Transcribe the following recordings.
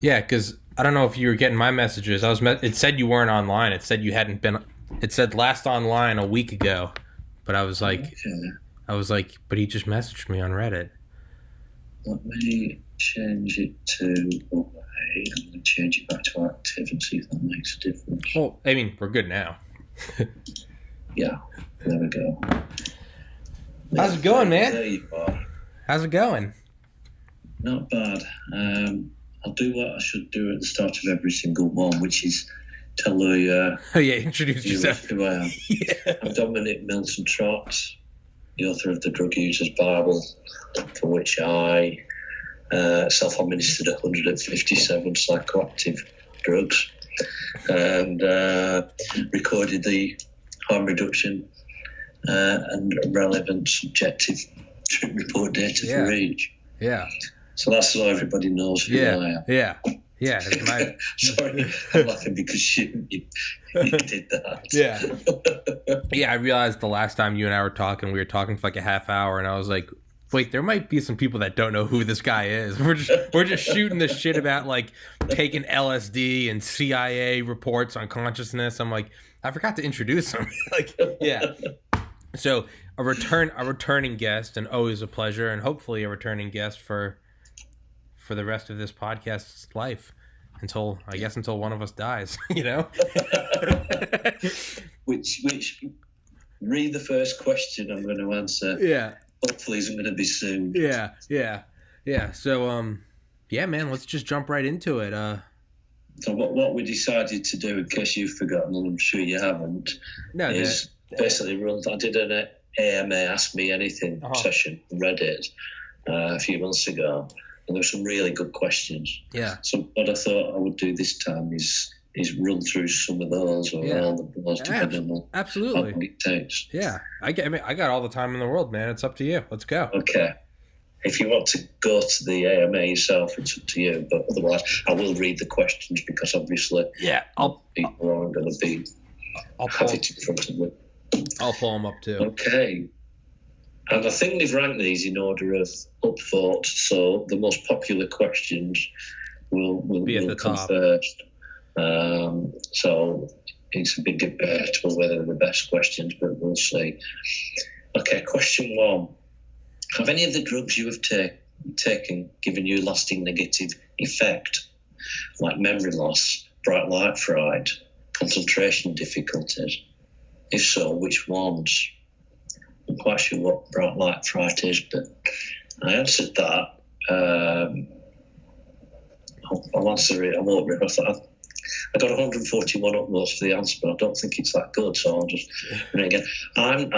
Yeah, because I don't know if you were getting my messages. It said you weren't online. It said you hadn't been. It said last online a week ago, but Okay, but he just messaged me on Reddit. let me change it to away. I'm going to change it back to active and see if that makes a difference. Well, I mean, we're good now. Yeah, there we go. How's it going, man? There you are. How's it going? Not bad. I'll do what I should do at the start of every single one, which is tell the Oh yeah, introduce yourself. who I am. Yeah. I'm Dominic Milton Trott, the author of the Drug User's Bible, for which I self-administered 157 psychoactive drugs and recorded the harm reduction and relevant subjective trip report data for each. Yeah. So that's so everybody knows who I am. Yeah. Yeah. Sorry, I'm laughing because you did that. Yeah. Yeah, I realized the last time you and I were talking, we were talking for like a half hour, and I was like, wait, there might be some people that don't know who this guy is. We're just shooting this shit about like taking LSD and CIA reports on consciousness. I'm like, I forgot to introduce him. Like, yeah. So a returning guest, and always a pleasure, and hopefully a returning guest for the rest of this podcast's life until one of us dies. You know. which read the first question I'm going to answer. Yeah. Hopefully isn't going to be soon. Yeah. So, yeah, man, let's just jump right into it. So what we decided to do, in case you've forgotten, and I'm sure you haven't, is basically I did an AMA Ask Me Anything session on Reddit a few months ago, and there were some really good questions. Yeah. So what I thought I would do this time is run through some of those or all of those, depending on how long it takes. Yeah. I got all the time in the world, man. It's up to you. Let's go. Okay. If you want to go to the AMA yourself, it's up to you. But otherwise, I will read the questions because obviously people aren't going to be have it in front of me. I'll pull them up too. Okay. And I think they've ranked these in order of upvote, so the most popular questions will come top first. So it's a bit debatable whether they're the best questions, but we'll see. Okay, question one. Have any of the drugs you have taken given you lasting negative effect, like memory loss, bright light fright, concentration difficulties? If so, which ones? I'm quite sure what bright light fright is, but I answered that. I'll answer it. I won't read. I got 141 upvotes for the answer, but I don't think it's that good, so I'll just read it again. I'm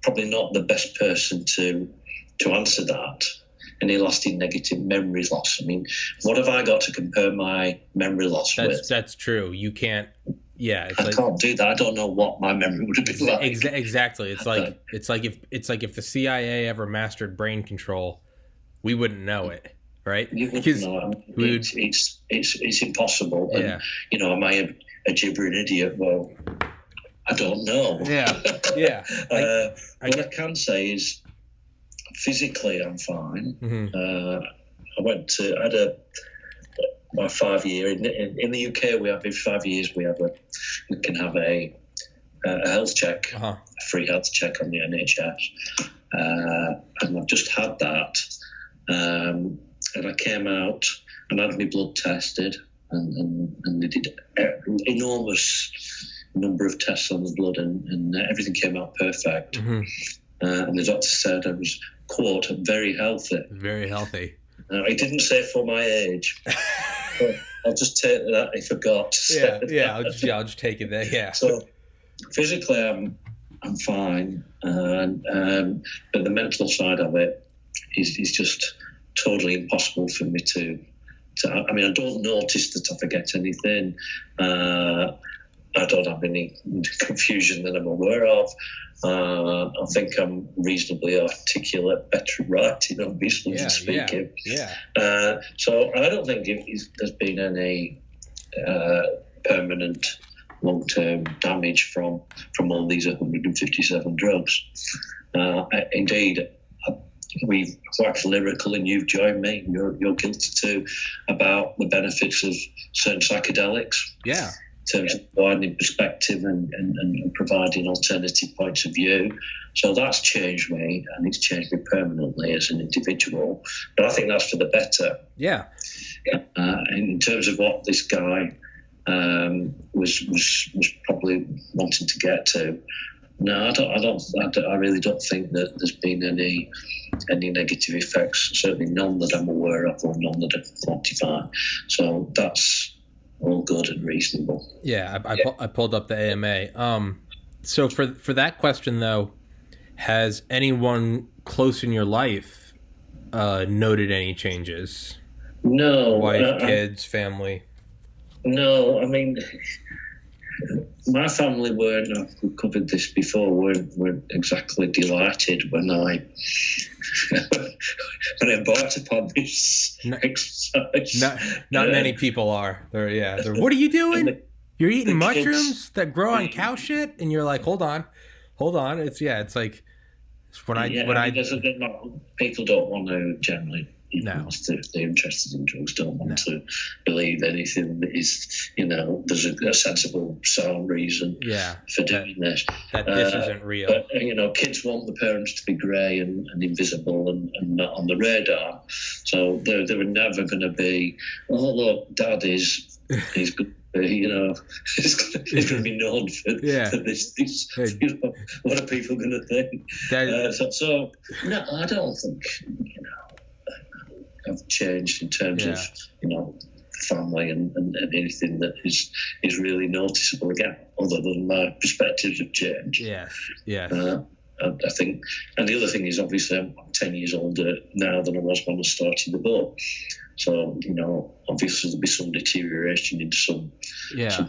probably not the best person to answer that. Any lasting negative memory loss. I mean, what have I got to compare my memory loss with? That's true. You can't. Yeah, I can't do that. I don't know what my memory would have been like. Exactly. It's like if the CIA ever mastered brain control, we wouldn't know it, right? You wouldn't know. It's impossible. And, am I a gibbering idiot? Well, I don't know. Yeah. What I can say is, physically, I'm fine. Mm-hmm. I had my 5 year in the UK. We have every 5 years we can have a health check, a free health check on the NHS, and I've just had that, and I came out and had my blood tested, and they did an enormous number of tests on the blood, and everything came out perfect. Mm-hmm. And the doctor said I was, quote, very healthy. Very healthy. He didn't say for my age. I'll just take that. I forgot to say that. I'll just take it there. Yeah. So physically, I'm fine, but the mental side of it is just totally impossible for me to. I mean, I don't notice that I forget anything. I don't have any confusion that I'm aware of. I think I'm reasonably articulate, better at writing, obviously, than speaking. Yeah. So I don't think there's been any permanent long-term damage from all these 157 drugs. Indeed, we've waxed lyrical, and you've joined me. You're guilty too, about the benefits of certain psychedelics. Yeah. In terms of widening perspective and providing alternative points of view. So that's changed me, and it's changed me permanently as an individual. But I think that's for the better. Yeah. In terms of what this guy was probably wanting to get to, no, I really don't think that there's been any negative effects. Certainly none that I'm aware of, or none that I can quantify. So that's all good and reasonable. Yeah, I pulled up the AMA. So for that question though, has anyone close in your life noted any changes? No. Wife, kids, family? No, I mean, my family weren't, we've covered this before, weren't exactly delighted when I embarked upon this exercise. Not many people are. They're, what are you doing? You're eating mushrooms that grow on cow shit? And you're like, hold on. It's like, people don't want to generally. They're interested in drugs, don't want to believe anything that is, there's a sensible, sound reason for doing this. That this isn't real. But, kids want the parents to be grey and invisible and not on the radar. So they were never going to be, oh, look, Dad he's good. He's going to be known for this. What are people going to think? No, I don't think, I've changed in terms of family and anything that is really noticeable again, other than my perspectives have changed. I think, and the other thing is, obviously I'm 10 years older now than I was when I started the book, so obviously there'll be some deterioration in some mental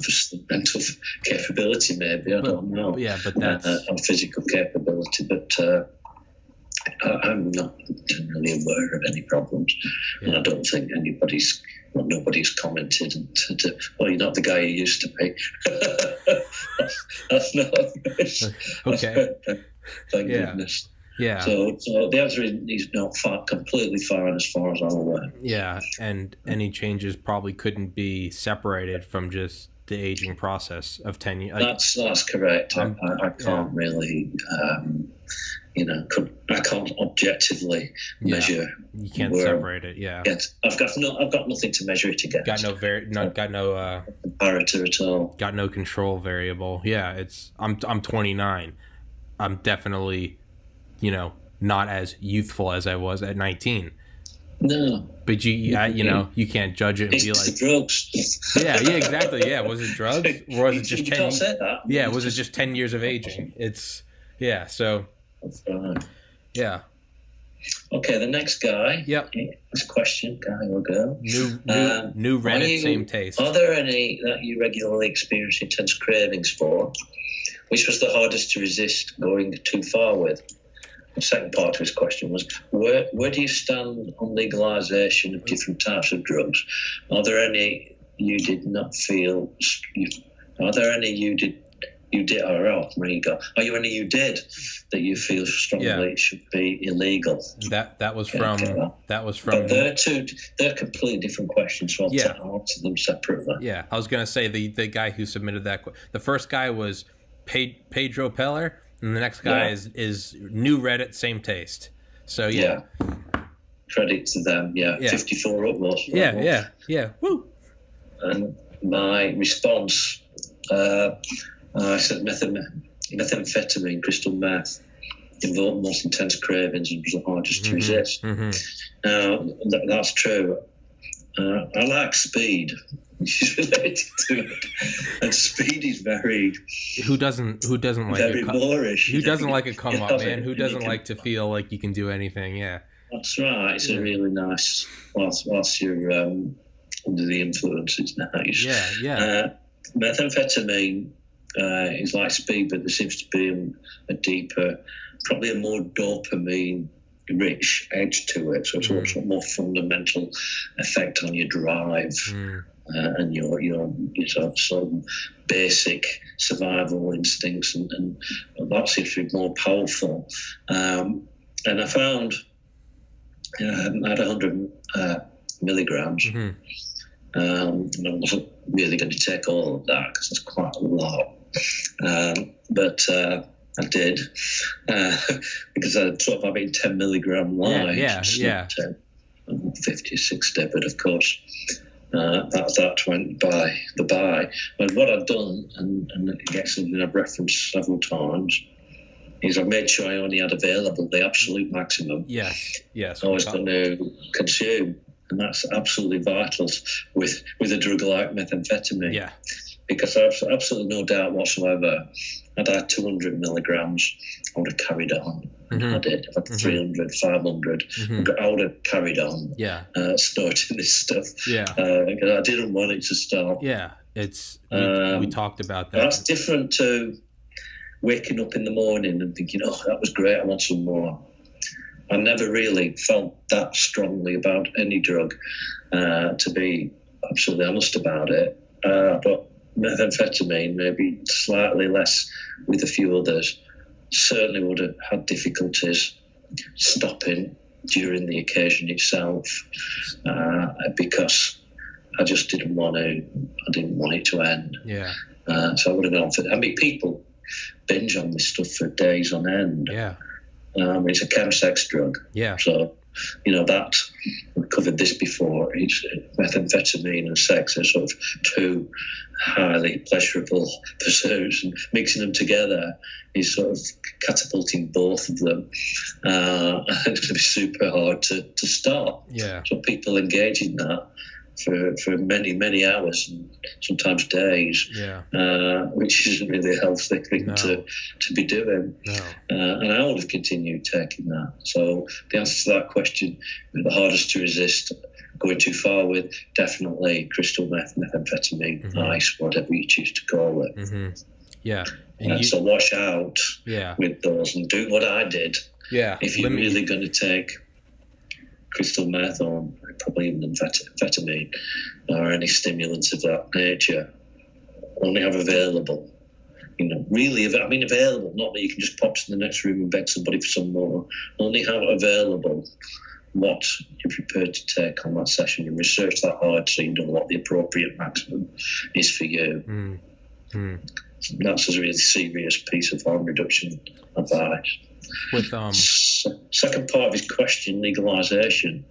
capability, maybe, I don't know, but that's and physical capability, but I'm not generally aware of any problems, and I don't think nobody's commented. Well, you're not the guy you used to be. That's not okay. Thank goodness. Yeah. So the answer is he's not completely fine as far as I'm aware. Yeah, and any changes probably couldn't be separated from just the aging process of 10 years. That's correct. I can't really. I can't objectively measure. You can't separate it. Yeah. I've got nothing to measure it against. Got no comparator at all. Got no control variable. Yeah, I'm 29. I'm definitely, not as youthful as I was at 19. No. But you can't judge it and be like drugs. Yeah, exactly. Yeah, was it drugs or was it just 10? Can't say that. Yeah, was it just 10 years of aging? So. That's right. Yeah. Okay, the next guy. Yep. This question, guy or girl. New Reddit, same taste. Are there any that you regularly experience intense cravings for? Which was the hardest to resist going too far with? The second part of his question was, where do you stand on legalization of different types of drugs? Are there any you did not feel? Are there any you did? You did, there you go. Are you any you did that you feel strongly should be illegal? That was from. But they're completely different questions, so I'll answer them separately. Yeah, I was gonna say the guy who submitted that. The first guy was Pedro Peller, and the next guy is New Reddit, same taste. So credit to them. 54 uploads. Yeah. Woo. And my response. I said methamphetamine, crystal meth, involved most intense cravings and was the hardest to resist. Now, that's true. I like speed, which is related to it. And speed is very... Who doesn't like very boorish. Who doesn't like a come up, man? Who doesn't like to feel like you can do anything? Yeah. That's right. It's a really nice... Whilst you're under the influence, it's nice. Yeah. Methamphetamine... is like speed, but there seems to be a deeper, probably a more dopamine-rich edge to it. So it's a more fundamental effect on your drive and your sort of basic survival instincts, and that seems to be more powerful. And I found I had 100 milligrams. And I wasn't really going to take all of that because it's quite a lot. But I did because I thought about being 10 milligram live. Yeah. 50, 60, but of course that went by the by. But what I've done, and it gets something I've referenced several times, is I've made sure I only had available the absolute maximum. Yes. I was going to consume, and that's absolutely vital with a drug like methamphetamine. Yeah. Because there's absolutely no doubt whatsoever, I'd had 200 milligrams, I would have carried on. I did. If I had 300, 500, I would have carried on snorting this stuff. Because I didn't want it to stop. Yeah, we talked about that. That's different to waking up in the morning and thinking, oh, that was great, I want some more. I never really felt that strongly about any drug, to be absolutely honest about it. But methamphetamine, maybe slightly less with a few others, certainly would have had difficulties stopping during the occasion itself, because I just didn't want it to end. Yeah. So I would have gone for that. I mean, people binge on this stuff for days on end. Yeah. It's a chemsex drug. Yeah. So, that we've covered this before. It's methamphetamine and sex are sort of two highly pleasurable pursuits, and mixing them together is sort of catapulting both of them. And it's going to be super hard to stop. Yeah. So people engage in that for many, many hours and sometimes days, which isn't really a healthy thing to be doing. No. And I would have continued taking that. So the answer to that question, the hardest to resist, going too far with, definitely crystal meth, methamphetamine, ice, whatever you choose to call it. Yeah. So watch out with those and do what I did. Yeah. If you're really going to take crystal meth or probably even amphetamine or any stimulants of that nature, only have available. Available, not that you can just pop to the next room and beg somebody for some more. Only have available what you're prepared to take on that session, and research that hard so you know what the appropriate maximum is for you. That's a really serious piece of harm reduction advice. With second part of his question, legalisation.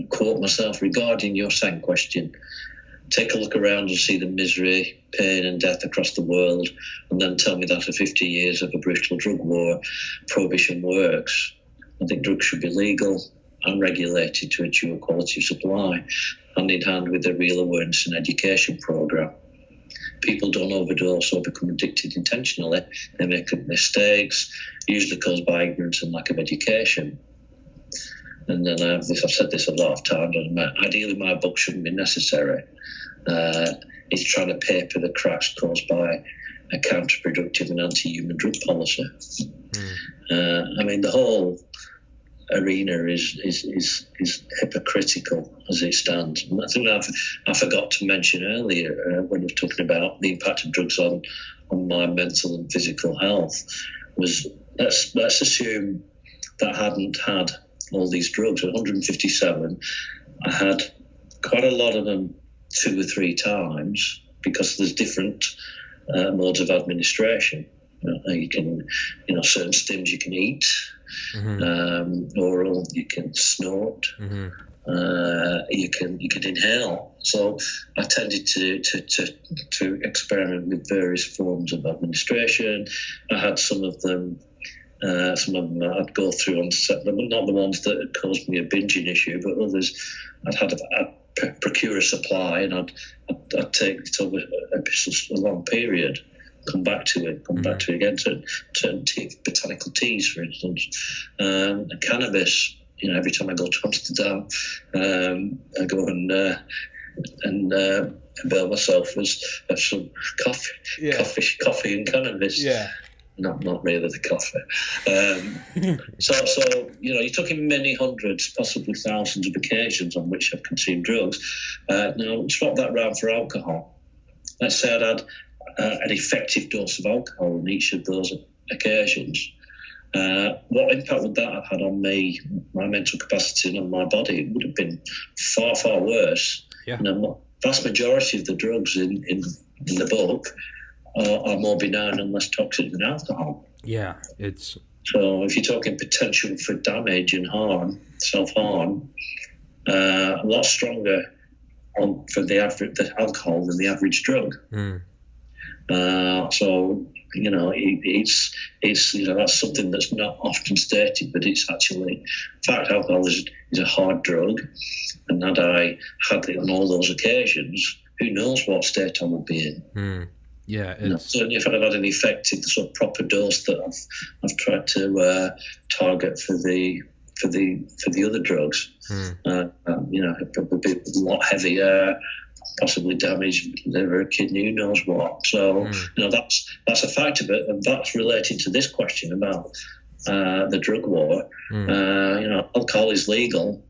Quote myself regarding your second question. Take a look around and see the misery, pain and death across the world, and then tell me that after 50 years of a brutal drug war, prohibition works. I think drugs should be legal and regulated to ensure quality of supply, hand in hand with a real awareness and education programme. People don't overdose or become addicted intentionally. They make mistakes, usually caused by ignorance and lack of education. And then I've said this a lot of times, ideally my book shouldn't be necessary. It's trying to paper the cracks caused by a counterproductive and anti-human drug policy. The whole arena is hypocritical as it stands. And I think I forgot to mention earlier when we were talking about the impact of drugs on my mental and physical health was let's assume that I hadn't had all these drugs. 157, I had quite a lot of them 2 or 3 times because there's different modes of administration. You can, certain stims you can eat, oral, you can snort, you can inhale. So I tended to experiment with various forms of administration. I had some of them I'd go through on set, not the ones that had caused me a binging issue, but others I'd procure a supply and I'd take it over a long period. Come back to it again. Certain botanical teas, for instance, and cannabis. Every time I go to Amsterdam, I go and avail myself of some coffee and cannabis. Yeah. Not really the coffee. So you're talking many hundreds, possibly thousands of occasions on which I've consumed drugs. Now swap that round for alcohol. Let's say I'd had an effective dose of alcohol on each of those occasions. What impact would that have had on me, my mental capacity, and on my body? It would have been far, far worse. Yeah. Vast majority of the drugs in the book are more benign and less toxic than alcohol. Yeah, it's... So if you're talking potential for damage and harm, self-harm, a lot stronger for the alcohol than the average drug. So it's that's something that's not often stated, but it's actually, in fact, alcohol is a hard drug, and had I had it on all those occasions, who knows what state I would be in. Yeah, certainly if I'd have had an effective sort of proper dose that I've tried to target for the other drugs, it would be a lot heavier, possibly damaged liver, kidney, who knows what. So that's a factor, but that's related to this question about the drug war. Alcohol is legal.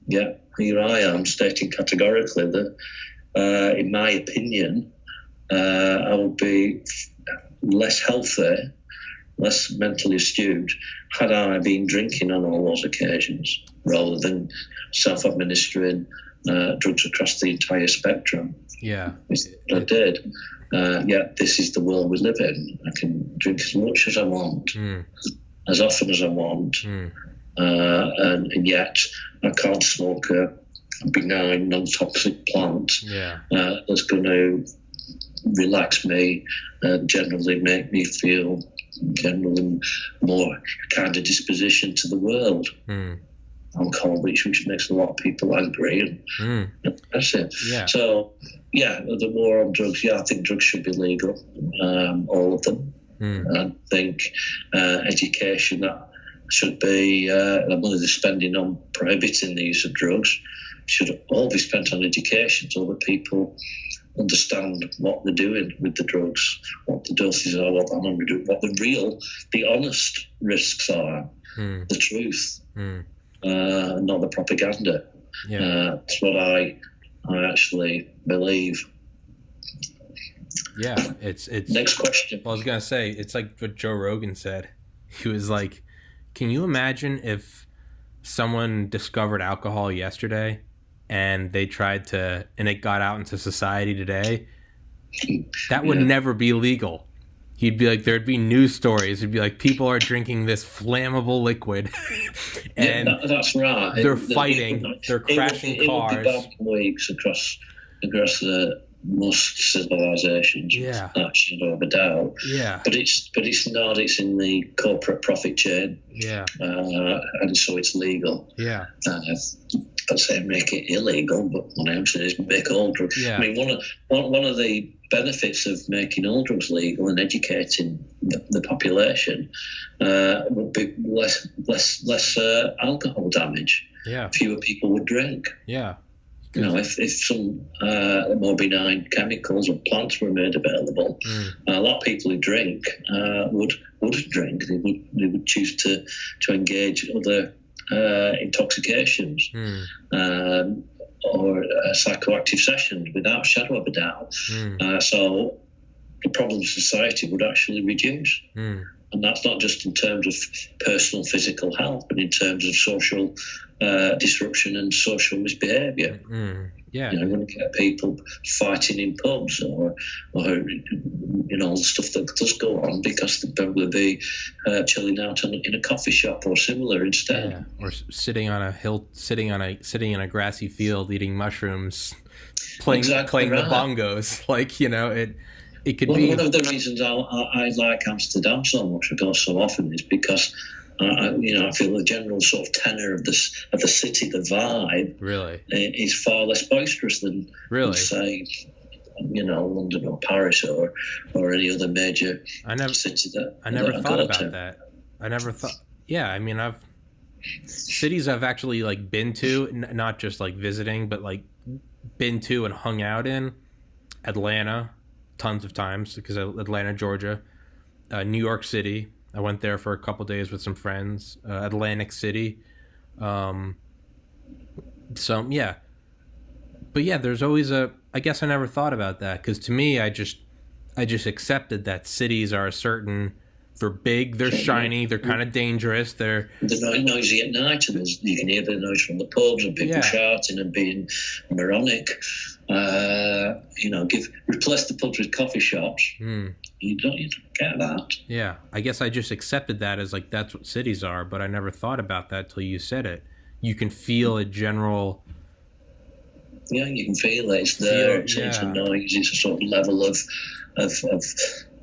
Yeah, here I am stating categorically that, in my opinion, I would be less healthy, less mentally astute had I been drinking on all those occasions rather than self-administering drugs across the entire spectrum. Yeah. I did. This is the world we live in. I can drink as much as I want, as often as I want, and yet I can't smoke a benign, non-toxic plant that's going to relax me and generally make me feel generally more kind of disposition to the world. Alcohol, which makes a lot of people angry, and that's it. Yeah. So, the war on drugs. I think drugs should be legal, all of them. I think education that should be the money they're spending on prohibiting the use of drugs should all be spent on education so that people understand what they're doing with the drugs, what the doses are, what the honest risks are, the truth, not the propaganda. That's what I actually believe. Yeah, it's next question. Well, I was gonna say, it's like what Joe Rogan said. He was like, "Can you imagine if someone discovered alcohol yesterday and they tried to, and it got out into society today? That would never be legal." He'd be like, there'd be news stories. It'd be like, people are drinking this flammable liquid, and that's right. They're fighting. They're crashing cars. It would be weeks across most civilizations. Yeah, that shadow of a doubt. Yeah, but it's not. It's in the corporate profit chain. Yeah, and so it's legal. Yeah. I'd say make it illegal, but what I'm saying is make all drugs. Yeah. I mean, one of the benefits of making all drugs legal and educating the population would be less alcohol damage. Yeah. Fewer people would drink. Yeah. If some more benign chemicals or plants were made available, a lot of people who drink wouldn't drink. They would choose to engage other intoxications or psychoactive sessions without a shadow of a doubt. So the problem of society would actually reduce. And that's not just in terms of personal physical health, but in terms of social disruption and social misbehaviour. Yeah, you're going to get people fighting in pubs or the stuff that does go on because they'd probably be chilling out in a coffee shop or similar instead. Or sitting on a hill, sitting in a grassy field, eating mushrooms, playing the bongos. It could be. One of the reasons I like Amsterdam so much, I go so often, is because I feel the general sort of tenor of the city, the vibe, really is far less boisterous than say, London or Paris or any other major city. I never thought about that. I never thought. Yeah, I mean, cities I've actually been to, not just visiting, but been to and hung out in. Atlanta, tons of times because Atlanta, Georgia, New York City. I went there for a couple days with some friends. Atlantic City. But yeah, there's always I guess I never thought about that because to me, I just accepted that cities are a certain They're big, they're shiny, they're kind of dangerous. They're noisy at night, and you can hear the noise from the pubs and people shouting and being moronic. Replace the pubs with coffee shops. You don't get that. Yeah, I guess I just accepted that as like that's what cities are, but I never thought about that till you said it. You can feel a general. Yeah, you can feel it. It's there. It's a noise. It's a sort of level of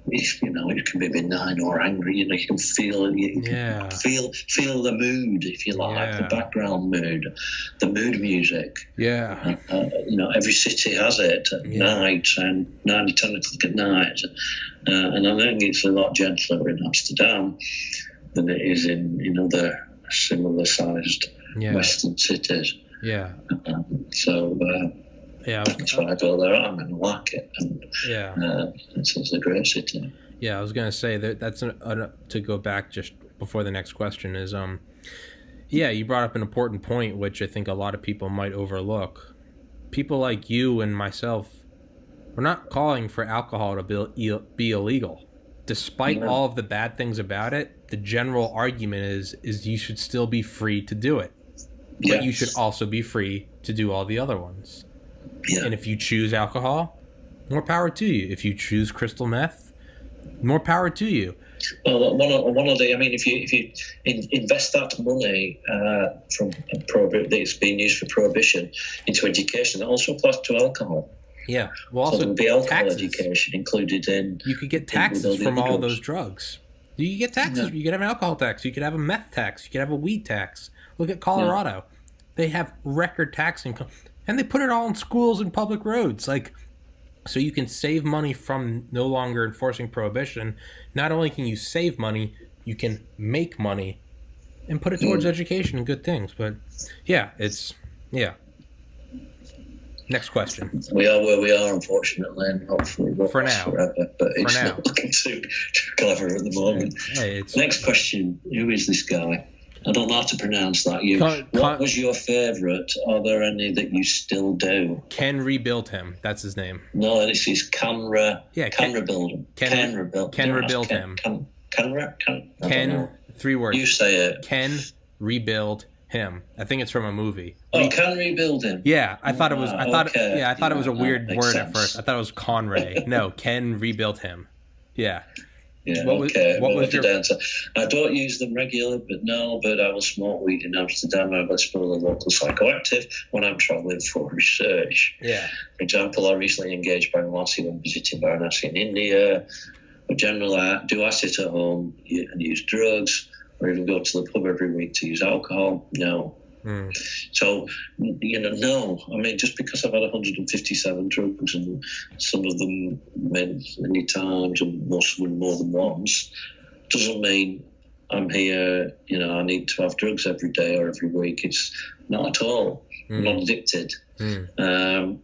it can be benign or angry. You can feel it. You can feel the mood, if you like, the background mood, the mood music. Yeah. Every city has it at night and 9 to 10 o'clock at night, and I think it's a lot gentler in Amsterdam than it is in other similar-sized Western cities. Yeah. That's why I go there. I'm going to like it. And, it's a great city. Yeah, I was going to say that's to go back just before the next question is, you brought up an important point, which I think a lot of people might overlook. People like you and myself, we're not calling for alcohol to be illegal. Despite all of the bad things about it, the general argument is you should still be free to do it. But you should also be free to do all the other ones. Yeah. And if you choose alcohol, more power to you. If you choose crystal meth, more power to you. Well, if you invest that money from that's being used for prohibition into education, that also applies to alcohol. Yeah. Well, also so there'll be alcohol education included in. You could get taxes from all those drugs. You could get taxes. You could have an alcohol tax. You could have a meth tax. You could have a weed tax. Look at Colorado. Yeah. They have record tax income. And they put it all in schools and public roads. So you can save money from no longer enforcing prohibition. Not only can you save money, you can make money and put it towards education and good things. But, Next question. We are where we are, unfortunately, and hopefully we'll for now. Forever, but it's not looking too clever at the moment. Next question. Who is this guy? I don't know how to pronounce that. What was your favourite? Are there any that you still do? Ken rebuilt him. That's his name. No, this is Canra. Yeah, Ken rebuilt him. Ken rebuilt him. Ken, 3 words. You say it. Ken rebuild him. I think it's from a movie. Ken rebuild him. Yeah, I thought it was. I thought it was a weird word at first. I thought it was Conray. No, Ken rebuilt him. Yeah. Yeah, what was your answer? I don't use them regularly, but I will smoke weed in Amsterdam. I will explore the local psychoactive when I'm travelling for research. Yeah. For example, I recently engaged Varanasi when visiting Varanasi in India. But generally, do I sit at home and use drugs or even go to the pub every week to use alcohol? No. So, no. I mean, just because I've had 157 drugs and some of them many times and most of them more than once, doesn't mean I'm here, I need to have drugs every day or every week. It's not at all. I'm not addicted. I'll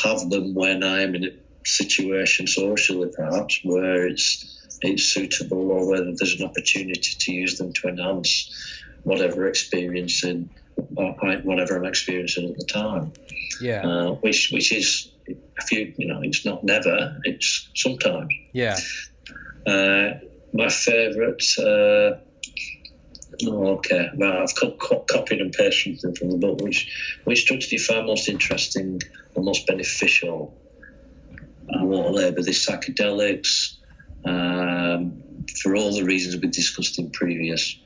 have them when I'm in a situation socially, perhaps, where it's suitable or whether there's an opportunity to use them to enhance whatever I'm experiencing at the time. Yeah. Which is, it's not never, it's sometimes. Yeah. My favourite, I've copied and pasted something from the book. Which drugs do you find most interesting or most beneficial? I won't labour this. Psychedelics, for all the reasons we've discussed in previous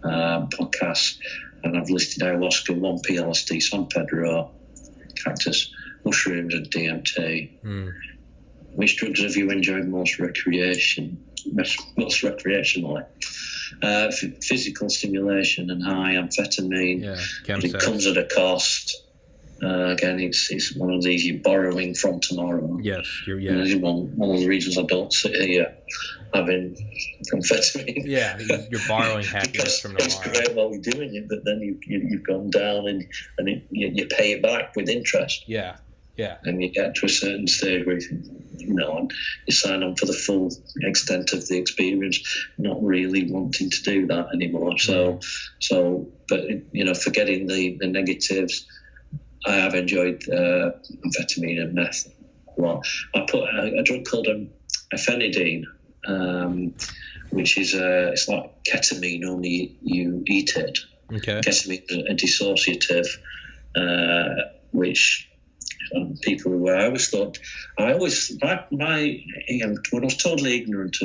podcasts, and I've listed ayahuasca, 1P-LSD, San Pedro, cactus, mushrooms, and DMT. Which drugs have you enjoyed most recreationally? Physical stimulation and high amphetamine. Yeah, it comes at a cost. Again, it's one of these you're borrowing from tomorrow. Yes, one of the reasons I don't sit here having amphetamine. Yeah, you're borrowing happiness from tomorrow. It's great while you're doing it, but then you've gone down and you pay it back with interest. Yeah. And you get to a certain stage where you sign on for the full extent of the experience, not really wanting to do that anymore. But forgetting the negatives, I have enjoyed amphetamine and meth a lot. I put a drug called ephenidine, which is it's like ketamine, only you eat it. Okay. Ketamine is a dissociative, which people who I always thought, when I was totally ignorant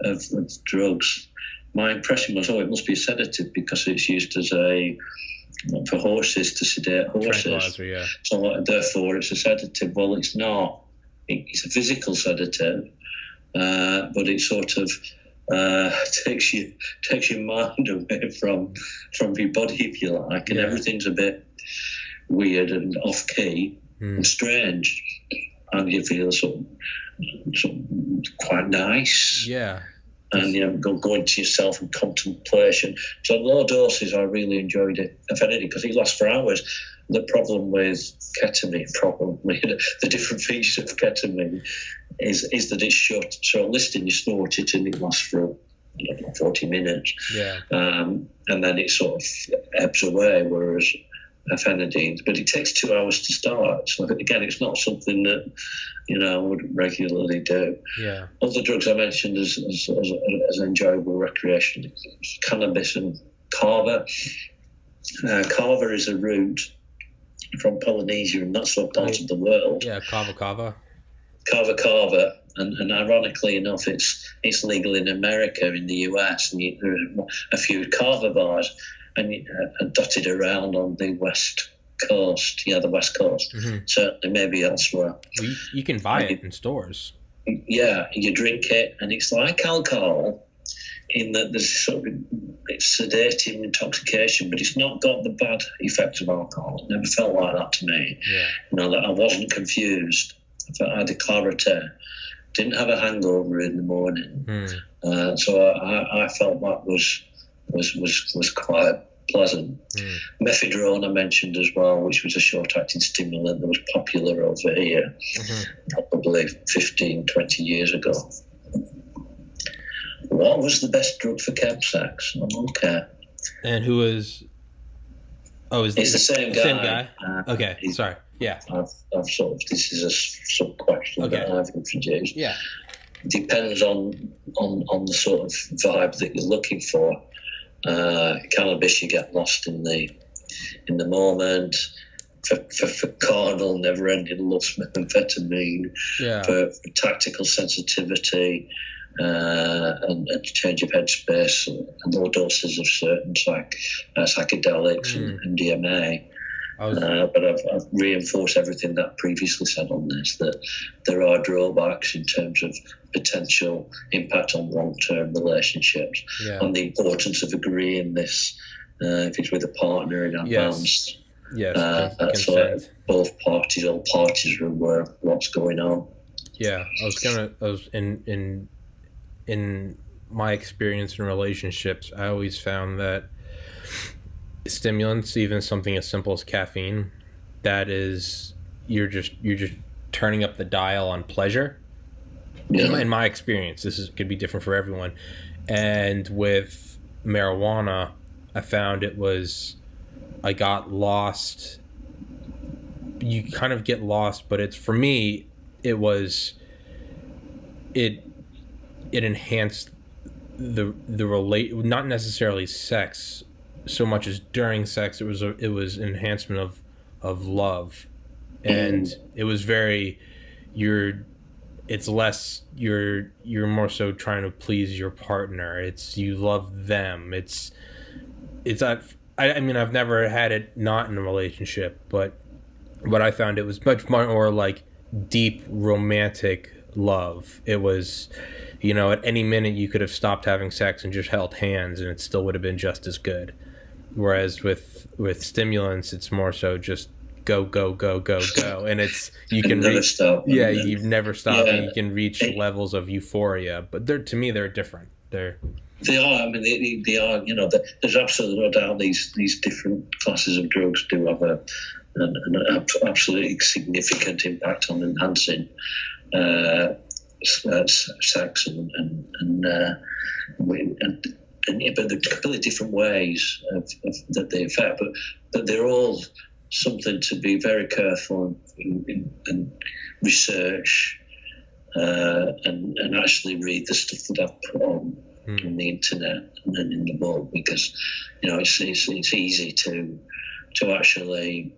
of drugs, my impression was, it must be a sedative because it's used as for horses, to sedate horses. Yeah. So therefore it's a sedative. Well, it's not. It's a physical sedative, but it sort of takes your mind away from your body, if you like, and everything's a bit weird and off key and strange, and you feel sort of quite nice. Yeah. And go into yourself and contemplation. So low doses, I really enjoyed it. Affinity, because it lasts for hours. The problem with ketamine, the different features of ketamine is that it's short listing. You snort it and it lasts for 40 minutes. Yeah. And then it sort of ebbs away, whereas phenidine, but it takes 2 hours to start. So again, it's not something that I would regularly do. Yeah. Other drugs I mentioned as enjoyable recreation, cannabis and kava. Kava is a root from Polynesia and that sort of part of the world. Yeah, kava. Kava, and ironically enough, it's legal in America, in the US, and there are a few kava bars and dotted around on the West Coast. Yeah, the West Coast. Mm-hmm. Certainly, maybe elsewhere. Well, you can buy it in stores. Yeah, you drink it, and it's like alcohol in that there's it's sedative intoxication, but it's not got the bad effects of alcohol. It never felt like that to me. Yeah. That I wasn't confused. I had a clarity. Didn't have a hangover in the morning. So I felt that was quite pleasant. Methadone I mentioned as well, which was a short-acting stimulant that was popular over here probably 15, 20 years ago. What was the best drug for chemsex? Okay. And who was... Oh, it's the same guy. Same guy? Okay, sorry. Yeah. I've sort of... This is a sub-question that I've introduced. Yeah. Depends on the sort of vibe that you're looking for. Cannabis, you get lost in the moment. For carnal, never-ending lust, methamphetamine. Yeah. For tactical sensitivity and change of headspace, and low doses of certain psychedelics and MDMA. But I've reinforced everything that I previously said on this, that there are drawbacks in terms of potential impact on long-term relationships, and the importance of agreeing this if it's with a partner in advance. Yes, so both parties, all parties are aware of what's going on. Yeah, I was in my experience in relationships, I always found that stimulants, even something as simple as caffeine, that is, you're just turning up the dial on pleasure. In my experience, could be different for everyone. And with marijuana, I found I got lost. You kind of get lost, but for me, it enhanced the not necessarily sex so much as during sex. It was enhancement of love, and it was very it's less you're more so trying to please your partner. It's you love them. I mean, I've never had it not in a relationship, but I found it was much more like deep romantic love. It was, at any minute you could have stopped having sex and just held hands and it still would have been just as good. Whereas with stimulants, it's more so just go, and you can never stop. Yeah, you've never stopped, and you can reach levels of euphoria. But to me, they're different. They are. I mean, they are. There's absolutely no doubt these different classes of drugs do have an absolutely significant impact on enhancing sex but they're completely different ways that they affect. But they're all something to be very careful and research and actually read the stuff that I've put on the internet and then in the book, because it's easy to actually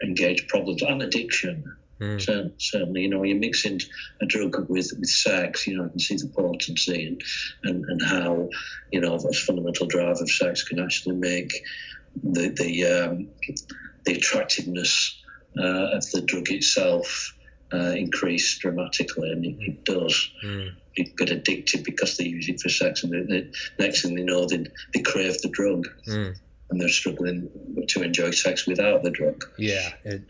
engage problems and addiction. Certainly, when you're mixing a drug with sex, you can see the potency and how a fundamental drive of sex can actually make the attractiveness of the drug itself increase dramatically, and it does. People get addicted because they use it for sex, and the next thing they know, they crave the drug, and they're struggling to enjoy sex without the drug. Yeah, and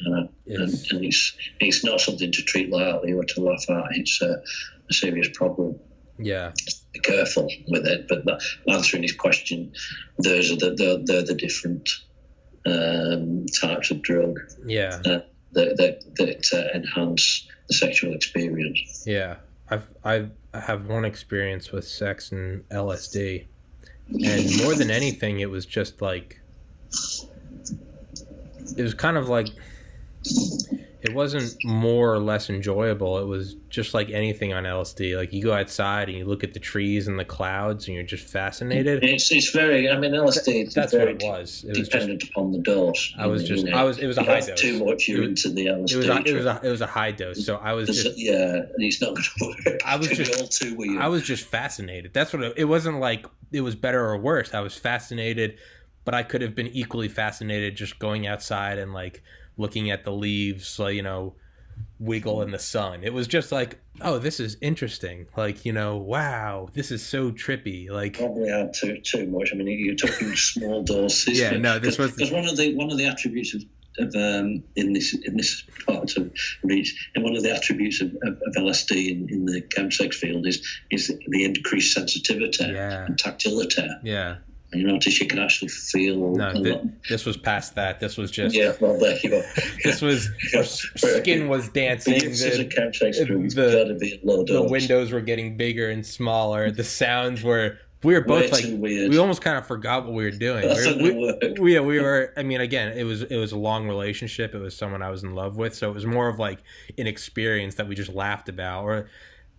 it's not something to treat lightly or to laugh at. It's a serious problem. Yeah, be careful with it. But answering his question, those are the different types of drug. Yeah. That enhance the sexual experience. Yeah, I have one experience with sex and LSD, and more than anything, it was just like, it was kind of like, it wasn't more or less enjoyable. It was just like anything on LSD. Like, you go outside and you look at the trees and the clouds, and you're just fascinated. It's very. LSD. That's very what it was. It dependent was just, upon the dose. It was a high dose. Too much, you're into the LSD. It was a high dose. So I was just. Yeah, it's not going to work. I was just all too weird. I was just fascinated. That's what it wasn't like. It was better or worse. I was fascinated, but I could have been equally fascinated just going outside and like looking at the leaves, wiggle in the sun. It was just like, oh, this is interesting. Like, wow, this is so trippy. Like, probably had too much. You're talking small doses. Yeah, no, this was because one of the attributes of in this part of reach, and one of the attributes of LSD in the chemsex field is the increased sensitivity and tactility. Yeah. And you notice you can actually feel. No, this was past that. This was just. Yeah, well, there you go. This was skin was dancing. The windows were getting bigger and smaller. The sounds were. We were both we almost kind of forgot what we were doing. We were. Again, it was a long relationship. It was someone I was in love with, so it was more of like an experience that we just laughed about. Or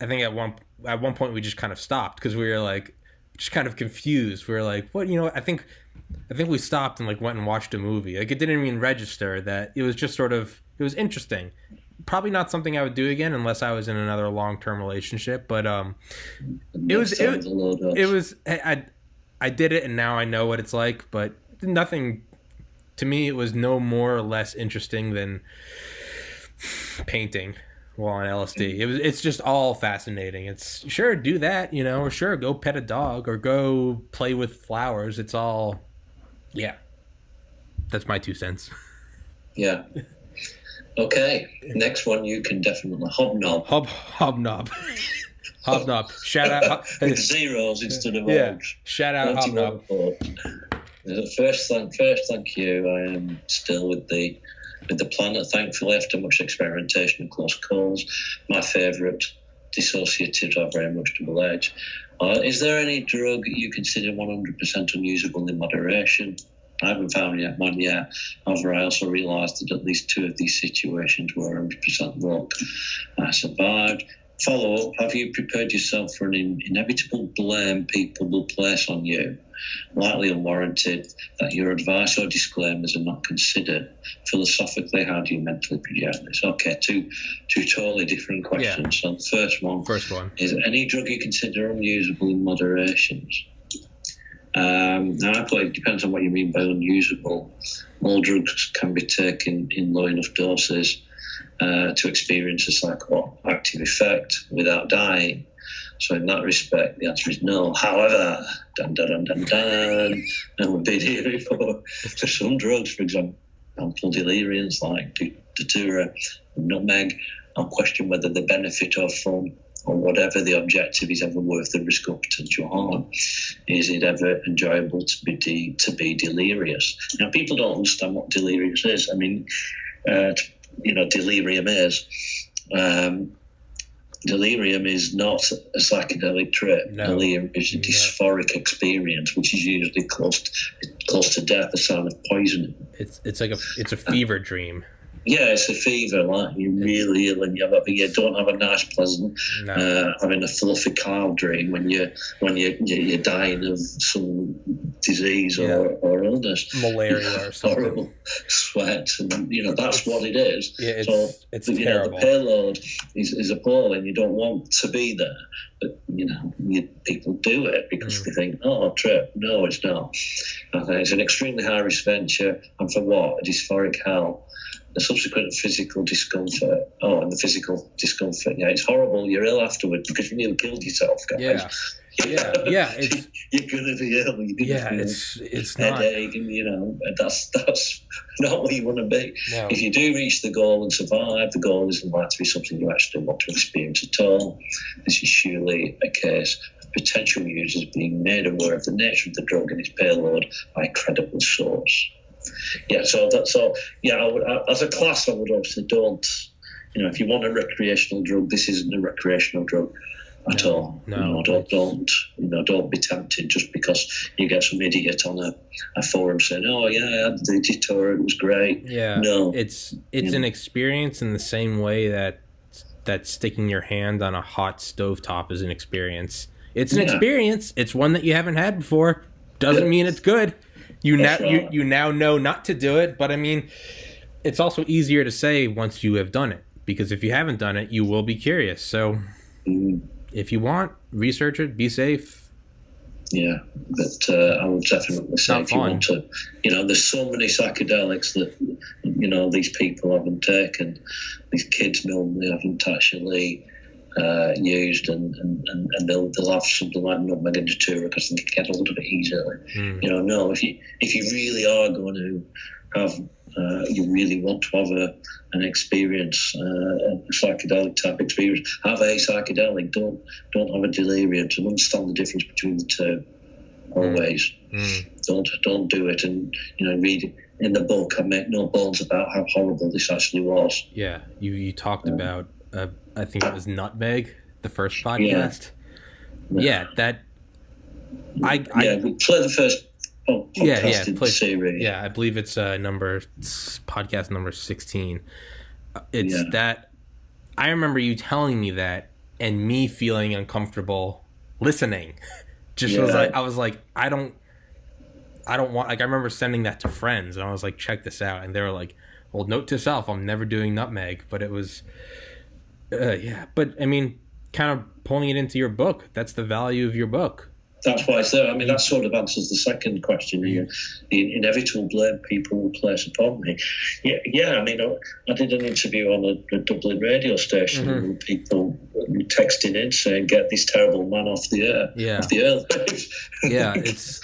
I think at one point we just kind of stopped because we were like. Just kind of confused. We were like, what, I think we stopped and like went and watched a movie. Like, it didn't even register that it was just sort of, it was interesting. Probably not something I would do again unless I was in another long-term relationship, but it was I did it and now I know what it's like, but nothing, to me, it was no more or less interesting than painting while on LSD. It's just all fascinating. It's sure do that, or sure go pet a dog or go play with flowers. It's all, yeah. That's my 2 cents. Yeah. Okay. Next one you can definitely hobnob. Hobnob. Hobnob. Shout out with zeros instead of O's. Shout out Hobnob. First, thank you. I am still with the planet, thankfully, after much experimentation and close calls. My favourite dissociatives are very much double edge. Is there any drug you consider 100% unusable in moderation? I haven't found one yet. However, I also realised that at least 2 of these situations were 100% luck. I survived. Follow up, have you prepared yourself for an inevitable blame people will place on you, likely unwarranted, that your advice or disclaimers are not considered? Philosophically, how do you mentally project this? Okay, two totally different questions. Yeah. So the first one is, any drug you consider unusable in moderation? Now, it depends on what you mean by unusable. All drugs can be taken in low enough doses to experience a psychoactive effect without dying. So in that respect, the answer is no. However, and we've been here before, for some drugs, for example, deliriums like datura and nutmeg, I'll question whether the benefit of fun or whatever the objective is ever worth the risk of potential harm. Is it ever enjoyable to be delirious? Now, people don't understand what delirious is. Delirium is. Delirium is not a psychedelic trip. No. Delirium is a dysphoric experience, which is usually close to death, a sign of poisoning. It's a fever dream. Yeah, it's a fever, like you're really ill, and you don't have a nice, pleasant, having a fluffy cloud dream when you're dying of some disease or illness, malaria or something, horrible sweat, and that's what it is. Yeah, it's terrible. The payload is appalling. You don't want to be there, but people do it because they think, oh, trip. No, it's not. It's an extremely high risk venture, and for what? A dysphoric hell. The subsequent physical discomfort. Oh, and the physical discomfort. Yeah, it's horrible. You're ill afterwards because you nearly killed yourself, guys. Yeah. You're gonna be ill. It's not. Headache, and that's not what you want to be. No. If you do reach the goal and survive, the goal isn't likely to be something you actually want to experience at all. This is surely a case of potential users being made aware of the nature of the drug and its payload by a credible source. Yeah, as a class, I would obviously don't. If you want a recreational drug, this isn't a recreational drug at all. No, don't be tempted just because you get some idiot on a forum saying, "Oh yeah, I had the Ditor, it was great." Yeah, no, it's an experience in the same way that sticking your hand on a hot stovetop is an experience. It's an experience. It's one that you haven't had before. Doesn't mean it's good. You now know not to do it, but I mean, it's also easier to say once you have done it, because if you haven't done it, you will be curious. So if you want, research it, be safe. Yeah, but I would definitely say if you want to, there's so many psychedelics that, these people haven't taken, these kids normally haven't actually used, and they'll have something like nutmeg and datura because they can get hold of it easily. No, if you really are going to have, you really want to have an experience, a psychedelic type experience, have a psychedelic. Don't have a delirium. To understand the difference between the two, always. Don't do it. And read in the book. I make no bones about how horrible this actually was. Yeah, you talked about. I think it was Nutmeg, the first podcast. Yeah, that. We play the first podcast in the series. Yeah, I believe it's podcast number 16. It's that. I remember you telling me that, and me feeling uncomfortable listening. I was like, I don't want. Like, I remember sending that to friends, and I was like, check this out, and they were like, well, note to self, I'm never doing Nutmeg. But it was. But I mean, kind of pulling it into your book. That's the value of your book. That's why it's there. I mean, that sort of answers the second question here. The inevitable blame people will place upon me. I mean, I did an interview on a Dublin radio station with people texting in saying, "Get this terrible man off the air, off the earth." It's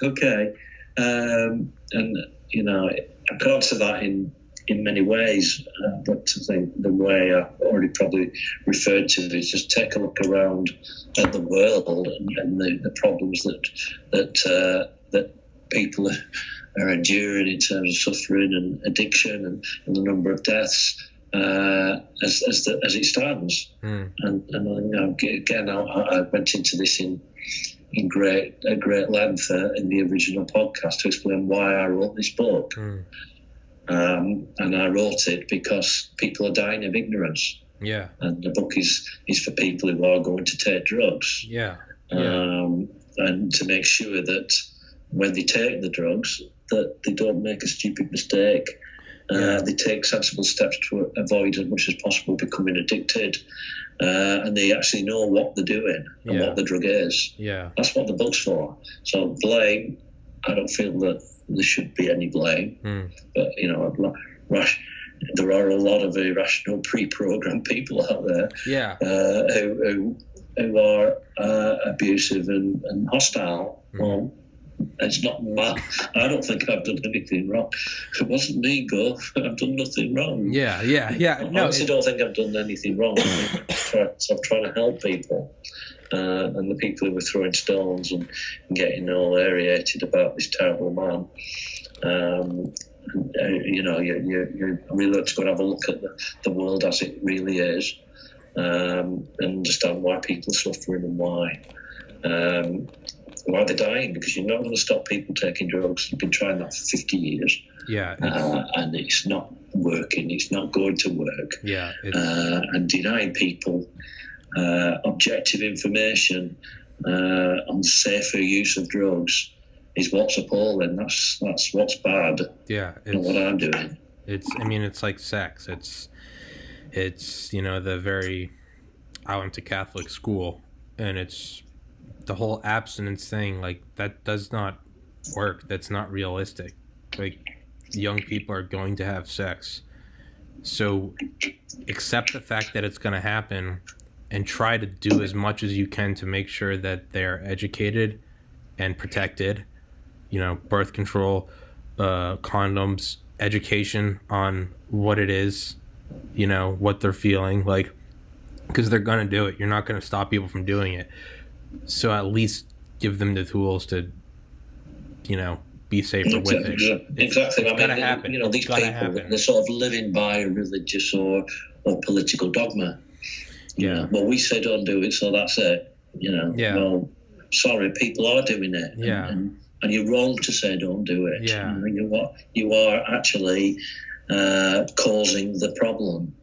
okay, and I can answer that in many ways, but I think the way I already probably referred to it is just take a look around at the world and the problems that people are enduring in terms of suffering and addiction and the number of deaths as it stands. And again, I went into this in great length in the original podcast to explain why I wrote this book. And I wrote it because people are dying of ignorance. Yeah. And the book is for people who are going to take drugs. And to make sure that when they take the drugs, that they don't make a stupid mistake. They take sensible steps to avoid as much as possible becoming addicted. And they actually know what they're doing and what the drug is. Yeah. That's what the book's for. So blame, I don't feel that there should be any blame. But, there are a lot of irrational, pre-programmed people out there who are abusive and hostile. Well, it's not my. I don't think I've done anything wrong. It wasn't me, Go. I've done nothing wrong. I honestly don't think I've done anything wrong. I'm trying to help people. And the people who were throwing stones and getting all aerated about this terrible man. You really have to go and have a look at the world as it really is, and understand why people are suffering and why. why they're dying, because you're not going to stop people taking drugs. You've been trying that for 50 years. Yeah. And it's not working. It's not going to work. Yeah. And denying people objective information on safer use of drugs is what's appalling. That's what's bad. Yeah. Not what I'm doing. It's like sex. It's I went to Catholic school, and it's the whole abstinence thing. Like, that does not work. That's not realistic. Like, young people are going to have sex. So accept the fact that it's going to happen and try to do as much as you can to make sure that they're educated and protected. Birth control, condoms, education on what it is, what they're feeling, like, because they're going to do it. You're not going to stop people from doing it. So at least give them the tools to, be safer with it. Exactly. It's going to happen. These people, they're sort of living by a religious or political dogma. Yeah. Well, we say don't do it, so that's it. Yeah. Well, sorry, people are doing it. Yeah. And you're wrong to say don't do it. Yeah. You are actually causing the problem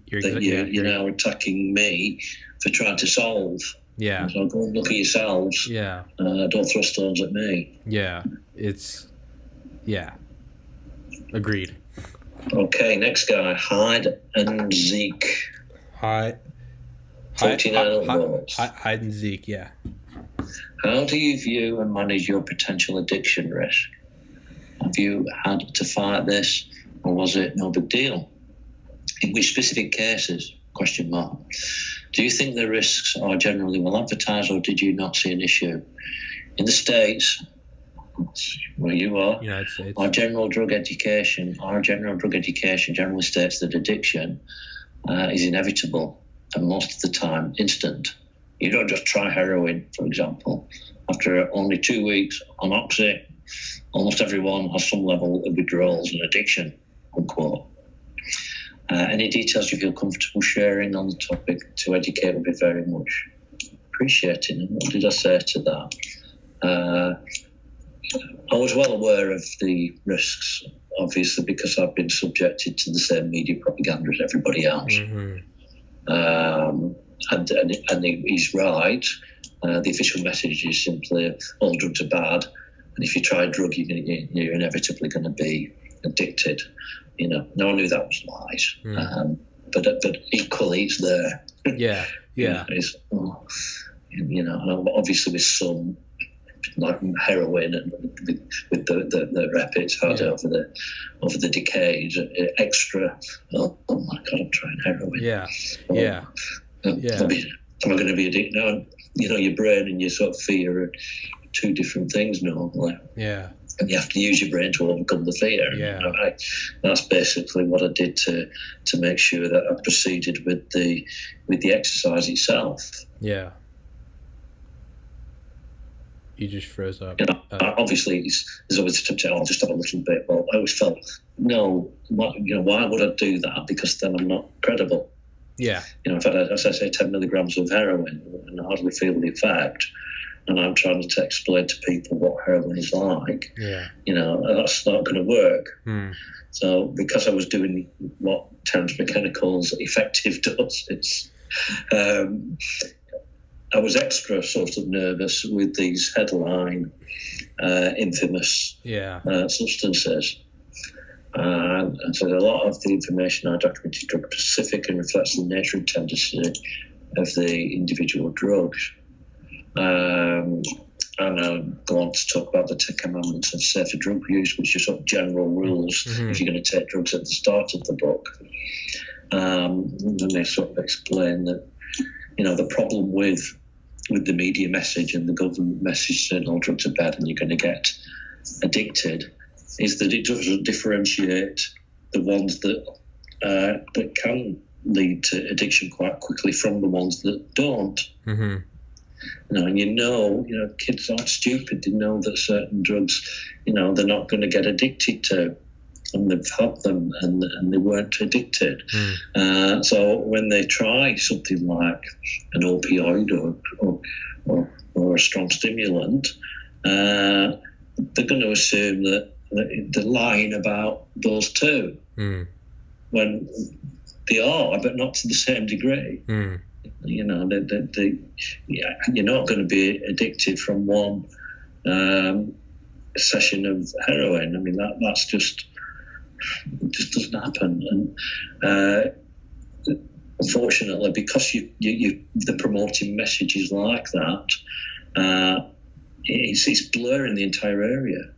you're now attacking me for trying to solve. Yeah. So go and look at yourselves. Yeah. Don't throw stones at me. Yeah. Agreed. Okay, next guy, Hide and Zeke. Hide 49 volts. Hide and Zeke, yeah. How do you view and manage your potential addiction risk? Have you had to fight this, or was it no big deal? In which specific cases? ? Do you think the risks are generally well advertised, or did you not see an issue? In the States, where you are, United States, our general drug education generally states that addiction is inevitable and most of the time instant. You don't just try heroin, for example. After only 2 weeks on Oxy, almost everyone has some level of withdrawals and addiction, unquote. Any details you feel comfortable sharing on the topic to educate would be very much appreciated. And what did I say to that? I was well aware of the risks, obviously, because I've been subjected to the same media propaganda as everybody else. Mm-hmm. And he's right. The official message is simply all drugs are bad, and if you try a drug, you're inevitably going to be addicted. No one knew that was lies, but equally it's there. Yeah. Obviously with some, like heroin and with the rapids had over the decades, extra. Oh my God, I'm trying heroin. Am I going to be addicted? No, your brain and your sort of fear are two different things normally. Yeah. And you have to use your brain to overcome the fear. Yeah. That's basically what I did to make sure that I proceeded with the exercise itself. Yeah. You just froze up. Obviously, there's always a temptation. I'll just have a little bit. Well, I always felt, no, why would I do that? Because then I'm not credible. Yeah. If I had, as I say, 10 milligrams of heroin and I hardly feel the effect, and I'm trying to explain to people what heroin is like, that's not going to work. So because I was doing what Terence McKenna calls effective doses, I was extra sort of nervous with these headline infamous substances. And so a lot of the information I documented drug specific and reflects the nature and tendency of the individual drugs. And I'll go on to talk about the 10 Commandments and safer drug use, which are sort of general rules if you're going to take drugs at the start of the book. And they sort of explain that, the problem with the media message and the government message saying all drugs are bad and you're going to get addicted is that it doesn't differentiate the ones that can lead to addiction quite quickly from the ones that don't. Mm-hmm. And kids aren't stupid. They know that certain drugs, they're not going to get addicted to, and they've had them and they weren't addicted. So when they try something like an opioid or or a strong stimulant, they're going to assume that they're lying about those two, when they are, but not to the same degree. You know, you're not going to be addicted from one session of heroin. I mean, that's just doesn't happen. And unfortunately, because they're promoting messages like that, it's blurring the entire area.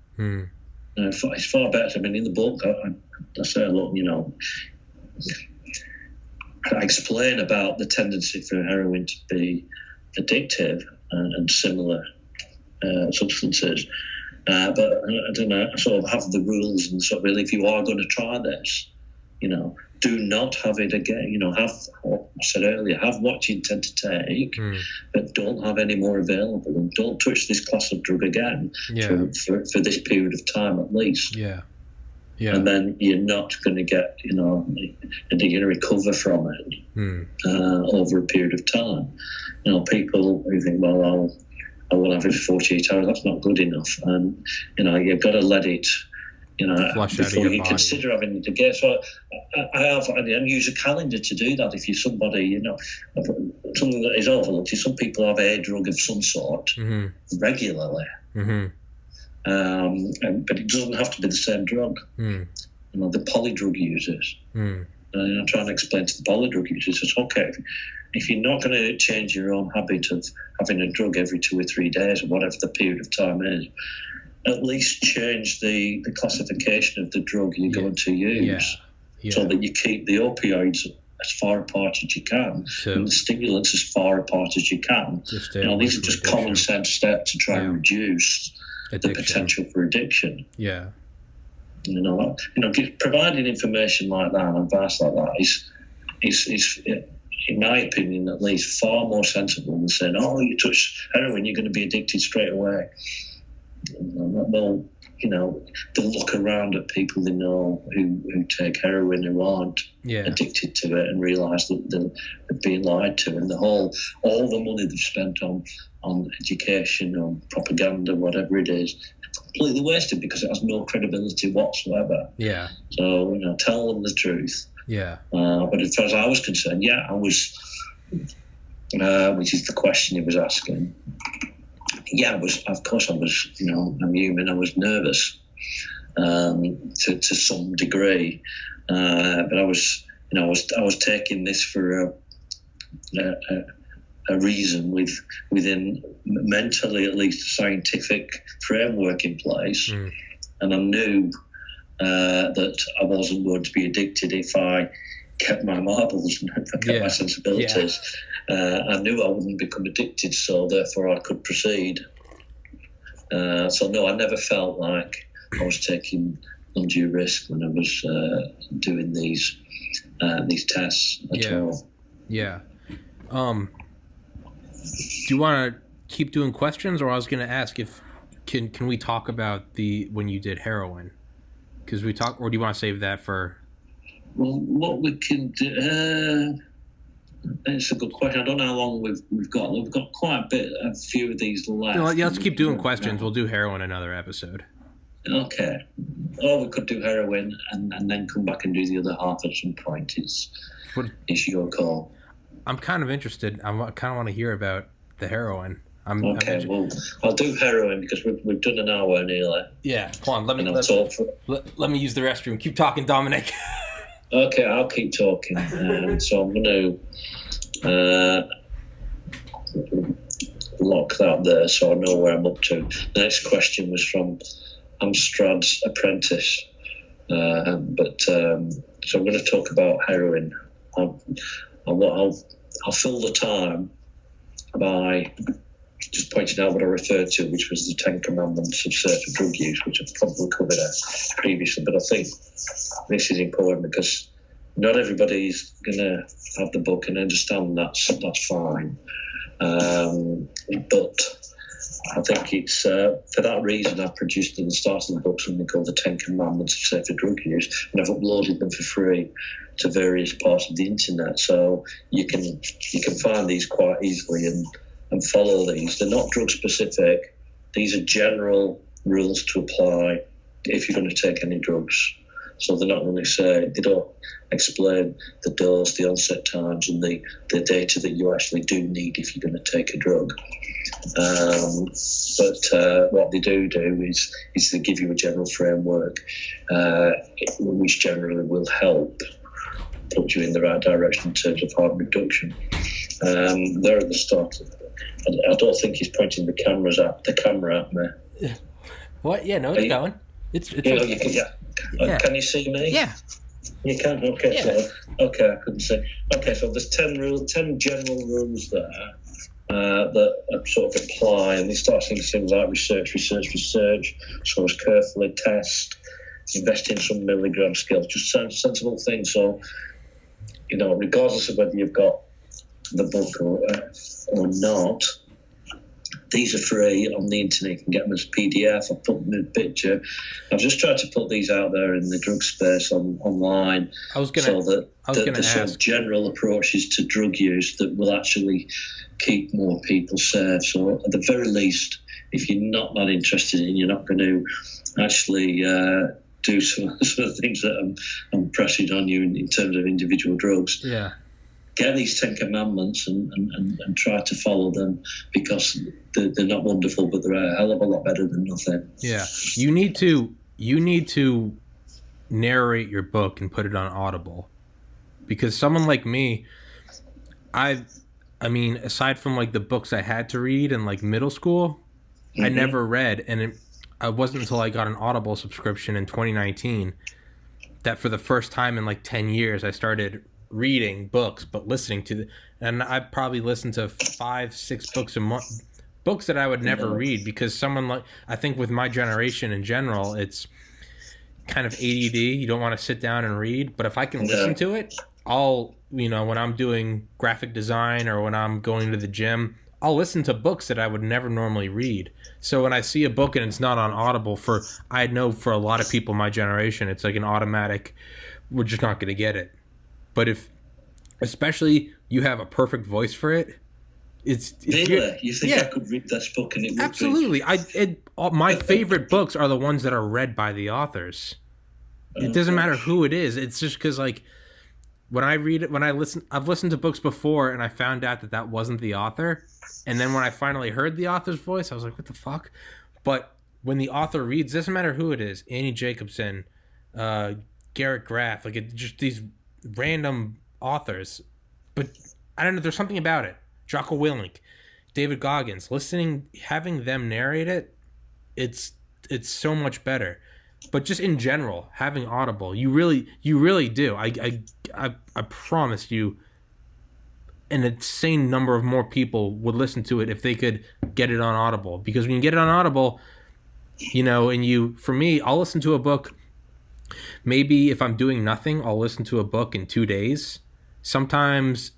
It's far better. I mean, in the book, I say, look, you know, I explain about the tendency for heroin to be addictive and similar substances. But I don't know, I sort of have the rules and sort of really, if you are going to try this, you know, do not have it again. You know, have what I said earlier, have what you intend to take, but don't have any more available, and don't touch this class of drug again for this period of time at least. Yeah. And then you're not going to get, you know, and you're going to recover from it over a period of time. You know, people who think, well, I will have it for 48 hours. That's not good enough, and you know, you've got to let it, you know, before you consider having it again. So I use a calendar to do that. If you're somebody, you know, something that is overlooked is some people have a drug of some sort regularly, but it doesn't have to be the same drug. You know, the polydrug users. I'm trying to explain to the polydrug users, it's okay if you're not going to change your own habit of having a drug every 2 or 3 days or whatever the period of time is, at least change the classification of the drug you're going to use so that you keep the opioids as far apart as you can and the stimulants as far apart as you can. You know, these are just common sense steps to try and reduce the potential for addiction. You know, providing information like that and advice like that is, in my opinion at least, far more sensible than saying, oh, you touch heroin, you're going to be addicted straight away. Well, you know, they'll look around at people they know who take heroin who aren't addicted to it and realise that they're being lied to, and all the money they've spent on education, on propaganda, whatever it is, completely wasted because it has no credibility whatsoever. So, you know, tell them the truth. But as far as I was concerned, I was, which is the question he was asking. Of course I was, you know, I'm human, I was nervous to some degree. But I was taking this for a reason within mentally at least a scientific framework in place. And I knew that I wasn't going to be addicted if I kept my marbles and kept my sensibilities. I knew I wouldn't become addicted, so therefore I could proceed. So no, I never felt like I was taking undue risk when I was doing these tests at all. Do you want to keep doing questions, or I was going to ask if can we talk about when you did heroin? Because we talk, or do you want to save that for? Well, what we can do. It's a good question. I don't know how long we've got. We've got quite a few of these left. Let's keep doing questions. We'll do heroin another episode. Okay. Or we could do heroin and then come back and do the other half at some point. It's your call. I'm kind of interested. I kind of want to hear about the heroin. Well, I'll do heroin because we've done an hour nearly. Yeah, come on. Let me use the restroom. Keep talking, Dominic. Okay, I'll keep talking. So I'm going to lock that there so I know where I'm up to. The next question was from Amstrad's apprentice. So I'm going to talk about heroin. I'll fill the time by just pointing out what I referred to, which was the 10 Commandments of safer drug use, which I've probably covered previously. But I think this is important because not everybody's going to have the book and understand that's fine. But I think it's for that reason I've produced at the start of the book something called the 10 Commandments of Safer Drug Use, and I've uploaded them for free to various parts of the internet, so you can find these quite easily and and follow these. They're not drug specific. These are general rules to apply if you're going to take any drugs. So they're not going to say, they don't explain the dose, the onset times, and the data that you actually do need if you're going to take a drug. But what they do is they give you a general framework, which generally will help put you in the right direction in terms of harm reduction. They're at the start. I don't think he's pointing the camera at me. Yeah. What? Yeah, no, it's going. It's Can you see me? Yeah. You can? Okay. Yeah. So, okay, I couldn't see. Okay, so there's 10 general rules there that sort of apply, and they start saying things like research, source carefully, test, invest in some milligram scales, just sensible things. So, regardless of whether you've got the book or not, these are free on the internet. You can get them as PDF. I've put them in a picture. I've just tried to put these out there in the drug space online, so that there's some general approaches to drug use that will actually keep more people safe. So at the very least, if you're not that interested in, you're not going to actually do some of the things that I'm pressing on you in terms of individual drugs. Yeah. Get these 10 commandments and try to follow them, because they're not wonderful, but they're a hell of a lot better than nothing. Yeah. You need to narrate your book and put it on Audible, because someone like me, I mean, aside from like the books I had to read in like middle school, I never read, and it wasn't until I got an Audible subscription in 2019 that for the first time in like 10 years I started reading books, but listening to and I probably listened to 5-6 books a month, books that I would never read, because someone like, I think with my generation in general, it's kind of ADD. You don't want to sit down and read, but if I can listen to it, I'll, when I'm doing graphic design or when I'm going to the gym, I'll listen to books that I would never normally read. So when I see a book and it's not on Audible, I know for a lot of people my generation, it's like an automatic, we're just not going to get it. But if, especially, you have a perfect voice for it, it's really? You think I could read this book and it would absolutely be? My favorite books are the ones that are read by the authors. It doesn't matter who it is. It's just because, like, when I read it, I've listened to books before and I found out that wasn't the author, and then when I finally heard the author's voice, I was like, what the fuck? But when the author reads, doesn't matter who it is, Annie Jacobson, Garrett Graff, like, it's just these random authors, but I don't know, there's something about it. Jocko Willink, David Goggins, having them narrate it, it's so much better. But just in general, having Audible, you really do. I promise you, an insane number of more people would listen to it if they could get it on Audible. Because when you get it on Audible, for me, I'll listen to a book. Maybe if I'm doing nothing, I'll listen to a book in 2 days. Sometimes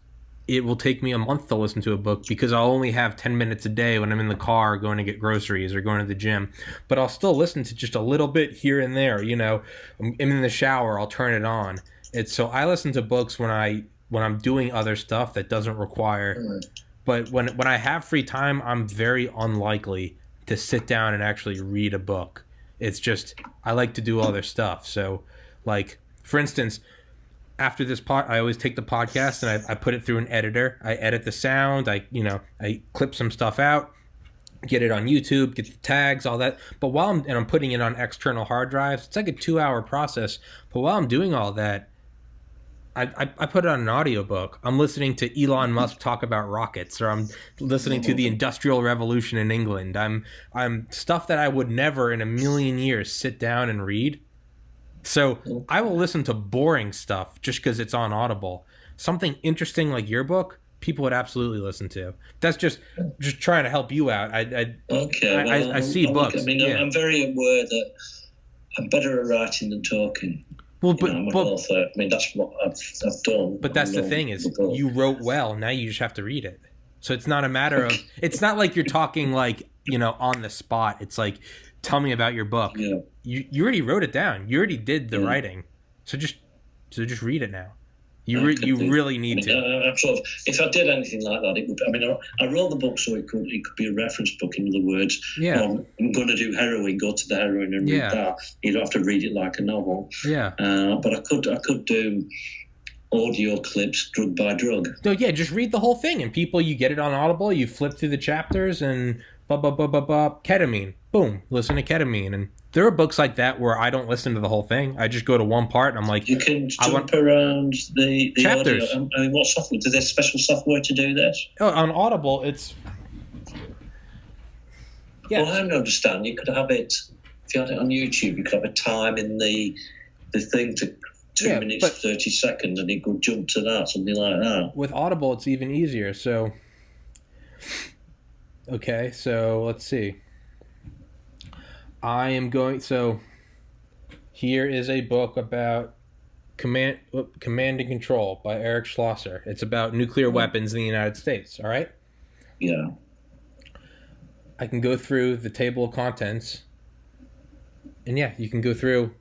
it will take me a month to listen to a book, because I'll only have 10 minutes a day when I'm in the car going to get groceries or going to the gym. But I'll still listen to just a little bit here and there. I'm in the shower, I'll turn it on. So I listen to books when I'm doing other stuff that doesn't require. But when I have free time, I'm very unlikely to sit down and actually read a book. It's just, I like to do other stuff. So, like, for instance, after this I always take the podcast and I put it through an editor. I edit the sound. I clip some stuff out, get it on YouTube, get the tags, all that. But I'm putting it on external hard drives. It's like a 2-hour process. But while I'm doing all that, I put it on an audiobook. I'm listening to Elon Musk talk about rockets, or I'm listening to the Industrial Revolution in England. I'm stuff that I would never in a million years sit down and read. So I will listen to boring stuff just because it's on Audible. Something interesting like your book, people would absolutely listen to. That's just trying to help you out. I see books. I'm very aware that I'm better at writing than talking. Well, I'm an author. That's what I've done. But that's the thing is, you wrote well. Now you just have to read it. So it's not a matter of. It's not like you're talking like on the spot. It's like, tell me about your book. You already wrote it down. You already did the writing. So just read it now. You really need to. I'm sort of, if I did anything like that, it would. I mean, I wrote the book so it could be a reference book. In other words, I'm going to do heroin. Go to the heroin and read that. You don't have to read it like a novel. Yeah. But I could do audio clips, drug by drug. So yeah, just read the whole thing, and you get it on Audible. You flip through the chapters, and ketamine. Boom, listen to ketamine. And there are books like that where I don't listen to the whole thing. I just go to one part, and I'm like, you can jump around the chapters. Audio. I mean, what software? Do they have special software to do this? Oh, on Audible, it's. Yeah. Well, I don't understand. You could have it if you had it on YouTube. You could have a time in the thing to 2 minutes 30 seconds, and it could jump to that, something like that. With Audible, it's even easier. So. Okay, so let's see. So here is a book about Command and Control by Eric Schlosser. It's about nuclear weapons in the United States, all right? Yeah. I can go through the table of contents, and you can go through.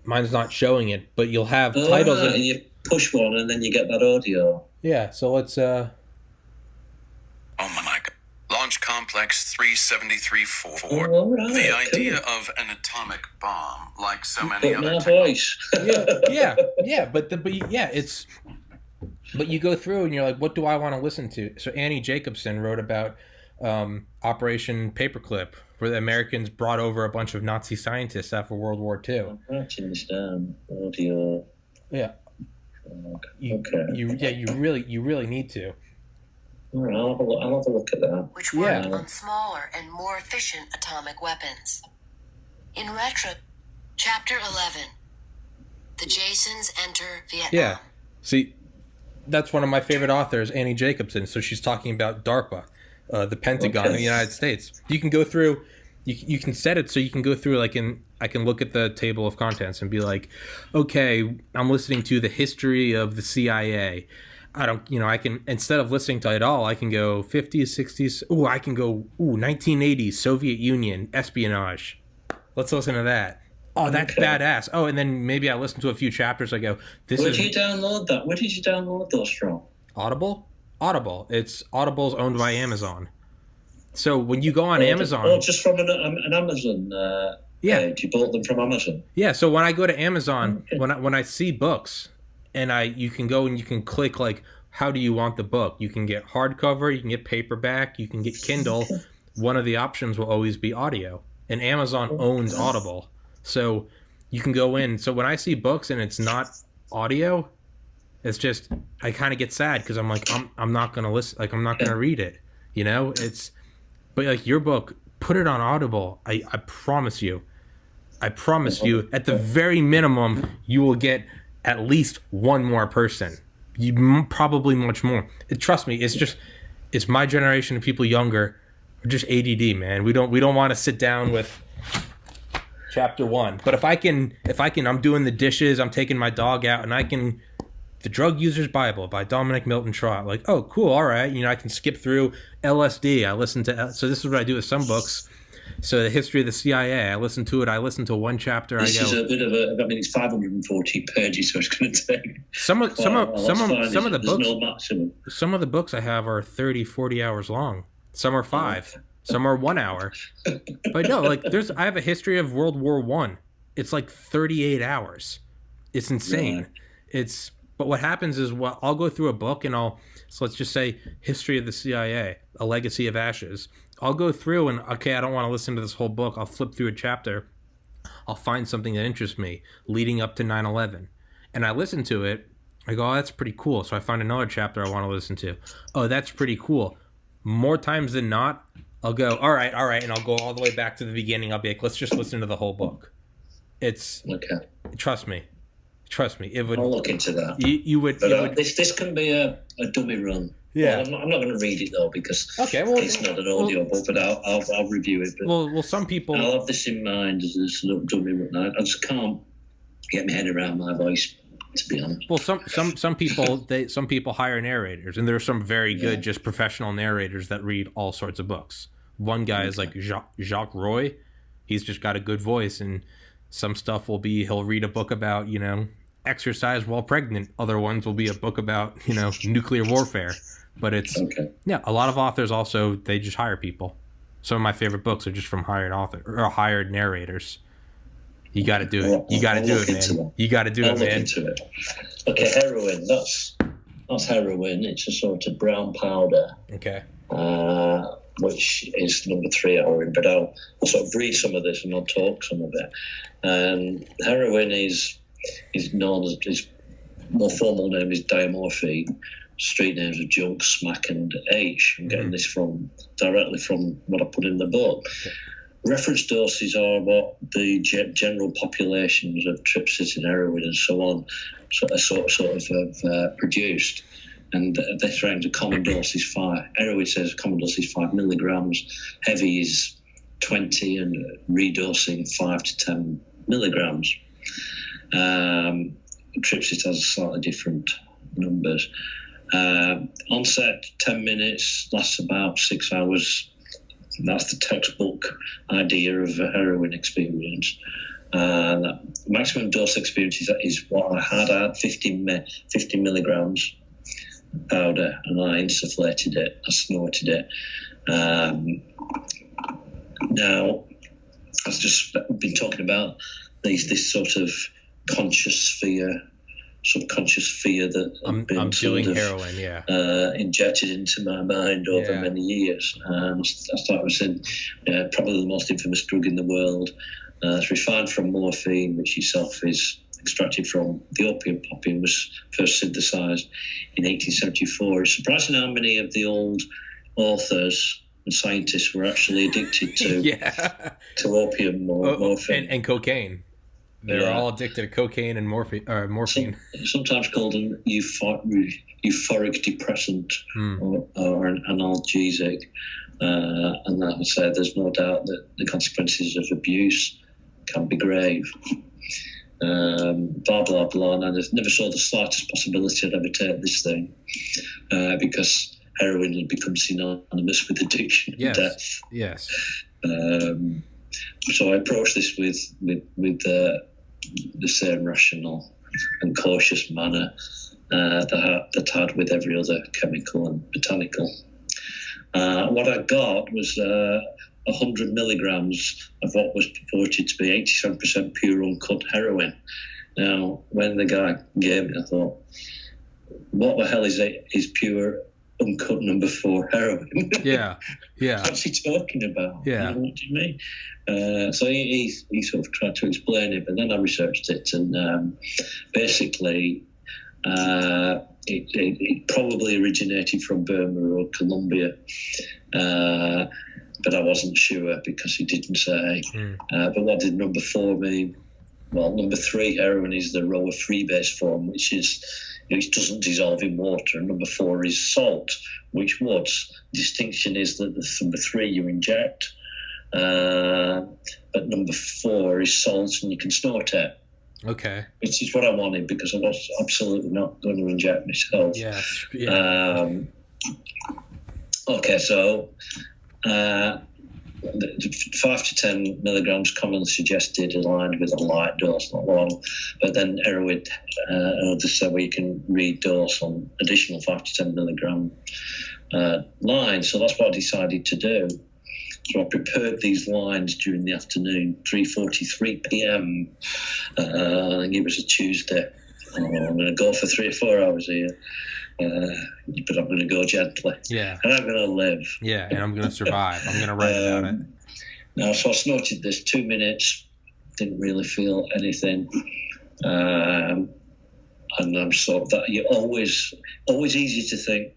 Mine's not showing it, but you'll have titles. Right. And you push one, and then you get that audio. Yeah, so let's... Oh my God. Launch Complex 37344. Right, the idea of an atomic bomb, like so many other voice. But you go through and you're like, what do I want to listen to? So Annie Jacobson wrote about Operation Paperclip, where the Americans brought over a bunch of Nazi scientists after World War II. I'm writing this down. Audio. Yeah. You really need to. All right, I'll have a look at that. Which work on smaller and more efficient atomic weapons. In retro, Chapter 11. The Jasons enter Vietnam. Yeah. See, that's one of my favorite authors, Annie Jacobson. So she's talking about DARPA, the Pentagon in the United States. You can go through, you can set it so you can go through, I can look at the table of contents and be like, okay, I'm listening to the history of the CIA. I can, instead of listening to it all, I can go 50s, 60s. I can go, 1980s, Soviet Union, espionage. Let's listen to that. Oh, that's badass. Oh, and then maybe I listen to a few chapters. I go, Where did you download that? Where did you download those from? Audible. Audible's owned by Amazon. So when you go on Amazon... just from an Amazon page. You bought them from Amazon? Yeah, so when I go to Amazon, when I see books... And you can go and you can click, how do you want the book? You can get hardcover, you can get paperback, you can get Kindle. One of the options will always be audio. And Amazon owns Audible. So you can go in. So when I see books and it's not audio, it's just, I kind of get sad because I'm like, I'm not going to listen. I'm not going to read it. But your book, put it on Audible. I promise you. At the very minimum, you will get at least one more person. Probably much more. Trust me, it's my generation of people younger. We're just ADD, man. We don't want to sit down with chapter 1. But if I can, I'm doing the dishes, I'm taking my dog out, and the Drug User's Bible by Dominic Milton Trott. Oh, cool, all right. I can skip through LSD. I listen to, so this is what I do with some books. So the history of the CIA, I listen to one chapter. This is a bit of it's 540 pages, so it's going to take some of the books. No maximum. Some of the books I have are 30, 40 hours long. Some are 5. Some are 1 hour. But no, I have a history of World War I. It's 38 hours. It's insane. Yeah. But what happens is, I'll go through a book and so let's just say History of the CIA, A Legacy of Ashes. I'll go through and, I don't want to listen to this whole book. I'll flip through a chapter. I'll find something that interests me leading up to 9/11. And I listen to it. I go, oh, that's pretty cool. So I find another chapter I want to listen to. Oh, that's pretty cool. More times than not, I'll go, all right. And I'll go all the way back to the beginning. I'll be like, let's just listen to the whole book. It's, trust me. It would. I'll look into that. You would. This can be a dummy run. Yeah, well, I'm not going to read it though because it's not an audio book, but I'll review it. But some people. I'll have this in mind as this little dummy run. I just can't get my head around my voice, to be honest. Well, some people hire narrators, and there are some very good just professional narrators that read all sorts of books. One guy is like Jacques Roy. He's just got a good voice, and some stuff will be he'll read a book about exercise while pregnant. Other ones will be a book about, nuclear warfare. But it's, a lot of authors also, they just hire people. Some of my favorite books are just from hired hired narrators. You got to do it. You got to do it, man. You got to do it, man. Into it. Okay, heroin. That's heroin. It's a sort of brown powder. Okay. Which is number 3 heroin. But I'll sort of read some of this and I'll talk some of it. Heroin is known as, his more formal name is diamorphine. Street names are junk, smack, and H. I'm getting this directly from what I put in the book. Reference doses are what the general populations of trypsin, heroin, and so on have produced. And this range, the common dose is 5. Heroin says common dose is 5 milligrams. Heavy is 20, and redosing 5 to 10 milligrams. Trypsin has slightly different numbers. Onset 10 minutes, lasts about 6 hours. That's the textbook idea of a heroin experience. Maximum dose experience is what I had 50 milligrams powder, and I insufflated it, I snorted it. Now, I've just been talking about this sort of subconscious fear that I'm doing heroin, injected into my mind over many years. I started with saying, probably the most infamous drug in the world. It's refined from morphine, which itself is extracted from the opium. Opium was first synthesized in 1874. It's surprising how many of the old authors and scientists were actually addicted to opium or morphine. And cocaine. They're all addicted to cocaine and morphine. Sometimes called an euphoric depressant or an analgesic. And I would say there's no doubt that the consequences of abuse can be grave. Blah, blah, blah. And I never saw the slightest possibility I'd ever take this thing because heroin had become synonymous with addiction and death. Yes. So I approached this with the same rational and cautious manner that I had with every other chemical and botanical. What I got was 100 milligrams of what was purported to be 87% pure uncut heroin. Now, when the guy gave it, I thought, what the hell is pure uncut number 4 heroin? Yeah. What's he talking about? Yeah. What do you mean? So he sort of tried to explain it, but then I researched it, and basically it probably originated from Burma or Colombia, but I wasn't sure because he didn't say. But what did number 4 mean? Well, number 3 heroin is the raw freebase form, which doesn't dissolve in water. And number 4 is salt, which would. The distinction is that the number 3 you inject, but number 4 is salt and you can snort it. Okay. Which is what I wanted because I was absolutely not going to inject myself. Yes. Okay, so 5 to 10 milligrams commonly suggested, aligned with a light dose, not long. But then heroin, others say you can redose on additional 5 to 10 milligram lines. So that's what I decided to do. So I prepared these lines during the afternoon, 3:43 p.m. I think it was a Tuesday. I'm going to go for 3 or 4 hours here. But I'm going to go gently. Yeah. And I'm going to live. Yeah, and I'm going to survive. I'm going to write about it. Now, so I snorted this 2 minutes, didn't really feel anything. And I'm sort of that you're always easy to think,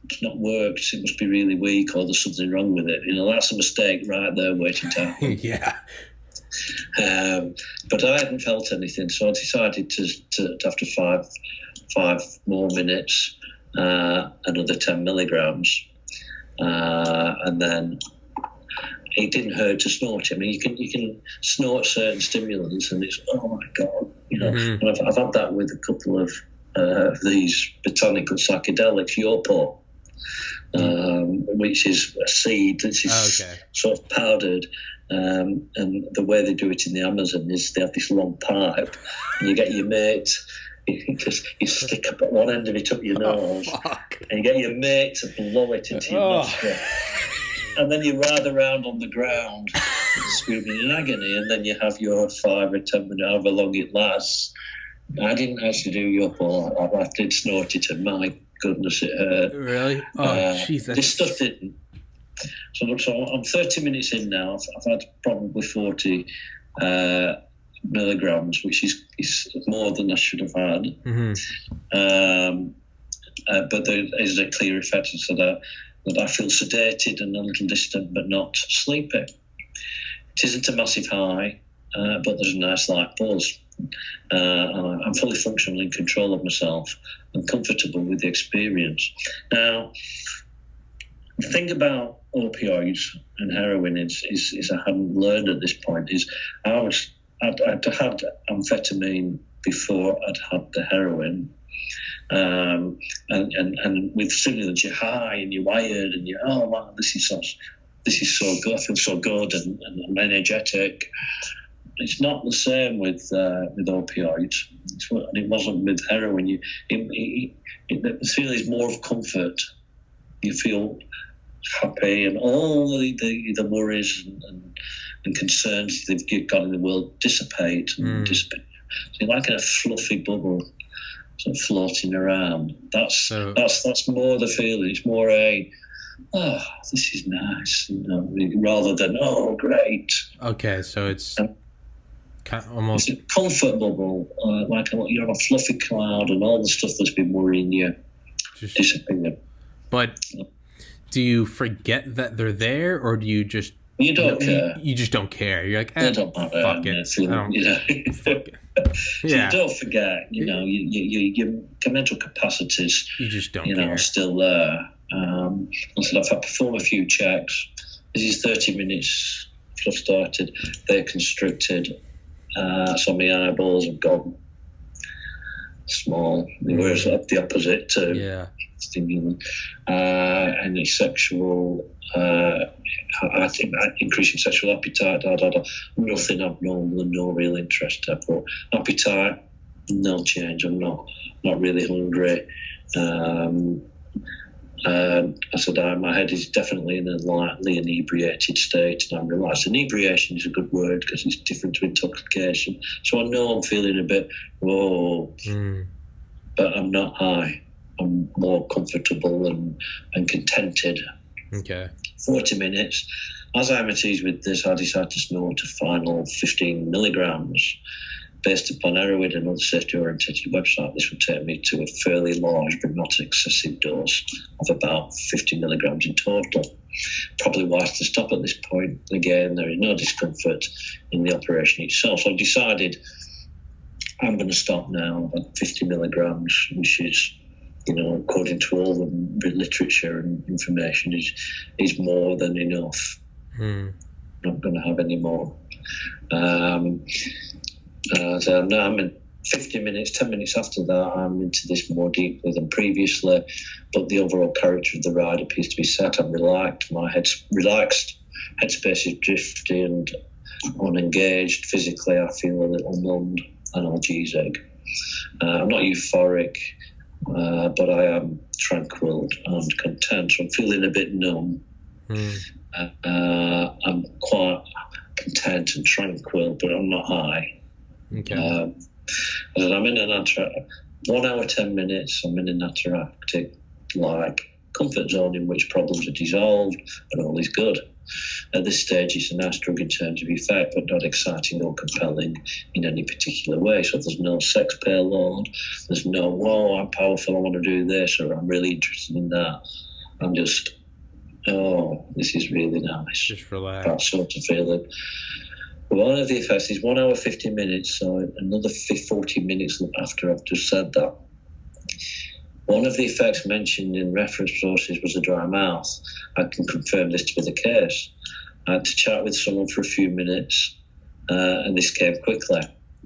it's not worked, it must be really weak or there's something wrong with it. That's a mistake right there waiting to happen. Yeah. But I hadn't felt anything, so I decided to after 5 more minutes, another 10 milligrams, and then it didn't hurt to snort it. I mean, you can snort certain stimulants, and it's oh my god, And I've had that with a couple of these botanical psychedelics, Yopo, which is a seed that is sort of powdered. And the way they do it in the Amazon is they have this long pipe, and you get your mate. You stick up at one end of it up your nose, and you get your mate to blow it into your nostril. And then you ride around on the ground, screaming in agony, and then you have your 5 or 10 minutes, however long it lasts. I didn't actually do your part. I did snort it, and my goodness, it hurt. Really? Oh, Jesus. This stuff didn't. So I'm 30 minutes in now. I've had probably 40 milligrams, which is more than I should have had. But there is a clear effect so that I feel sedated and a little distant, but not sleepy. It isn't a massive high, but there's a nice light buzz. I'm fully functional, in control of myself, and comfortable with the experience. Now, the thing about opioids and heroin is I hadn't learned at this point is I'd had amphetamine before I'd had the heroin, and with stimulants you're high and you're wired and you're wow, this is so good, I feel so good and I'm energetic. It's not the same with opioids, and it wasn't with heroin. The feeling is more of comfort. You feel happy, and all the worries and concerns that you've got in the world dissipate. So you're like in a fluffy bubble, sort of floating around. That's more the feeling. It's more this is nice, rather than great. Okay, so it's kind of almost it's a comfort bubble, like you're on a fluffy cloud, and all the stuff that's been worrying you just disappear. But do you forget that they're there, or do you just you don't care? You just don't care. You're like, it don't matter. Fuck it. Fuck it. So you don't forget. Your mental capacities. You just don't care. Are still there. So I've performed a few checks. This is 30 minutes. I've started. They're constricted. So my eyeballs have gone small. Whereas the opposite to stimulant. And the sexual, increasing sexual appetite, nothing abnormal and no real interest. But appetite, no change. I'm not really hungry. I said my head is definitely in a lightly inebriated state, and I'm realised inebriation is a good word because it's different to intoxication. So I know I'm feeling a bit but I'm not high. I'm more comfortable and contented. Okay. 40 minutes. As I'm at ease with this, I decided to snort a final 15 milligrams. Based upon heroin and other safety-oriented website, this would take me to a fairly large but not excessive dose of about 50 milligrams in total. Probably wise to stop at this point. Again, there is no discomfort in the operation itself. So I've decided I'm going to stop now at 50 milligrams, which is, according to all the literature and information, is more than enough. I'm not going to have any more. So now I'm in 50 minutes, 10 minutes after that, I'm into this more deeply than previously, but the overall character of the ride appears to be set. I'm relaxed, my head's relaxed, headspace is drifty and unengaged. Physically, I feel a little numbed and analgesic. I'm not euphoric, but I am tranquil and content. So I'm feeling a bit numb. I'm quite content and tranquil, but I'm not high. Okay. And I'm in an 1 hour, 10 minutes, I'm in an ataraxic comfort zone in which problems are dissolved and all is good. At this stage, it's a nice drug in terms of effect, but not exciting or compelling in any particular way. So there's no sex payload, there's no, I'm powerful, I want to do this, or I'm really interested in that. I'm just, this is really nice. Just relax. That sort of feeling. One of the effects is 1 hour, 50 minutes, so another 40 minutes after I've just said that. One of the effects mentioned in reference sources was a dry mouth. I can confirm this to be the case. I had to chat with someone for a few minutes, and this came quickly.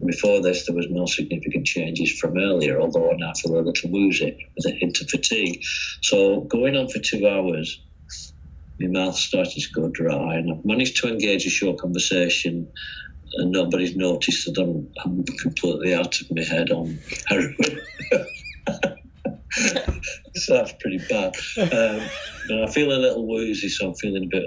Before this, there was no significant changes from earlier, although I now feel a little woozy with a hint of fatigue. So going on for 2 hours, my mouth started to go dry, and I've managed to engage a short conversation, and nobody's noticed that I'm completely out of my head on heroin. So that's pretty bad. And I feel a little woozy, so I'm feeling a bit,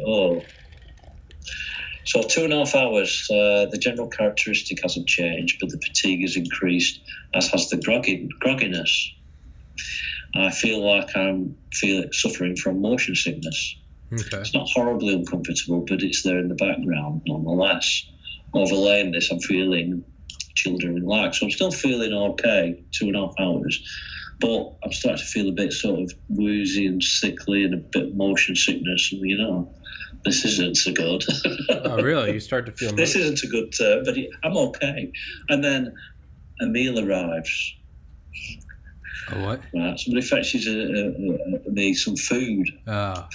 So 2.5 hours, the general characteristic hasn't changed, but the fatigue has increased, as has the grogginess. I feel like I'm suffering from motion sickness. Okay. It's not horribly uncomfortable, but it's there in the background nonetheless. Overlaying this, I'm feeling children in lag. So I'm still feeling okay, 2.5 hours, but I'm starting to feel a bit sort of woozy and sickly and a bit motion sickness, and this isn't so good. Oh, really? You start to feel this isn't a good but I'm okay. And then a meal arrives. A what? Right, somebody fetches me some food. I'm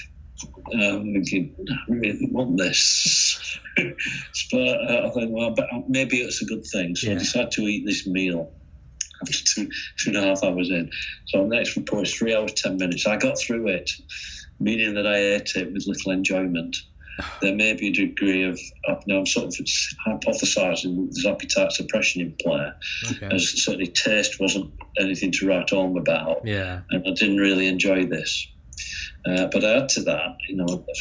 thinking, I really want this. But I think, but maybe it's a good thing. So I decided to eat this meal after 2.5 hours in. So the next report is 3 hours, 10 minutes. I got through it, meaning that I ate it with little enjoyment. There may be a degree of, I'm sort of hypothesising that there's appetite suppression in play, as certainly taste wasn't anything to write home about, and I didn't really enjoy this. But add to that,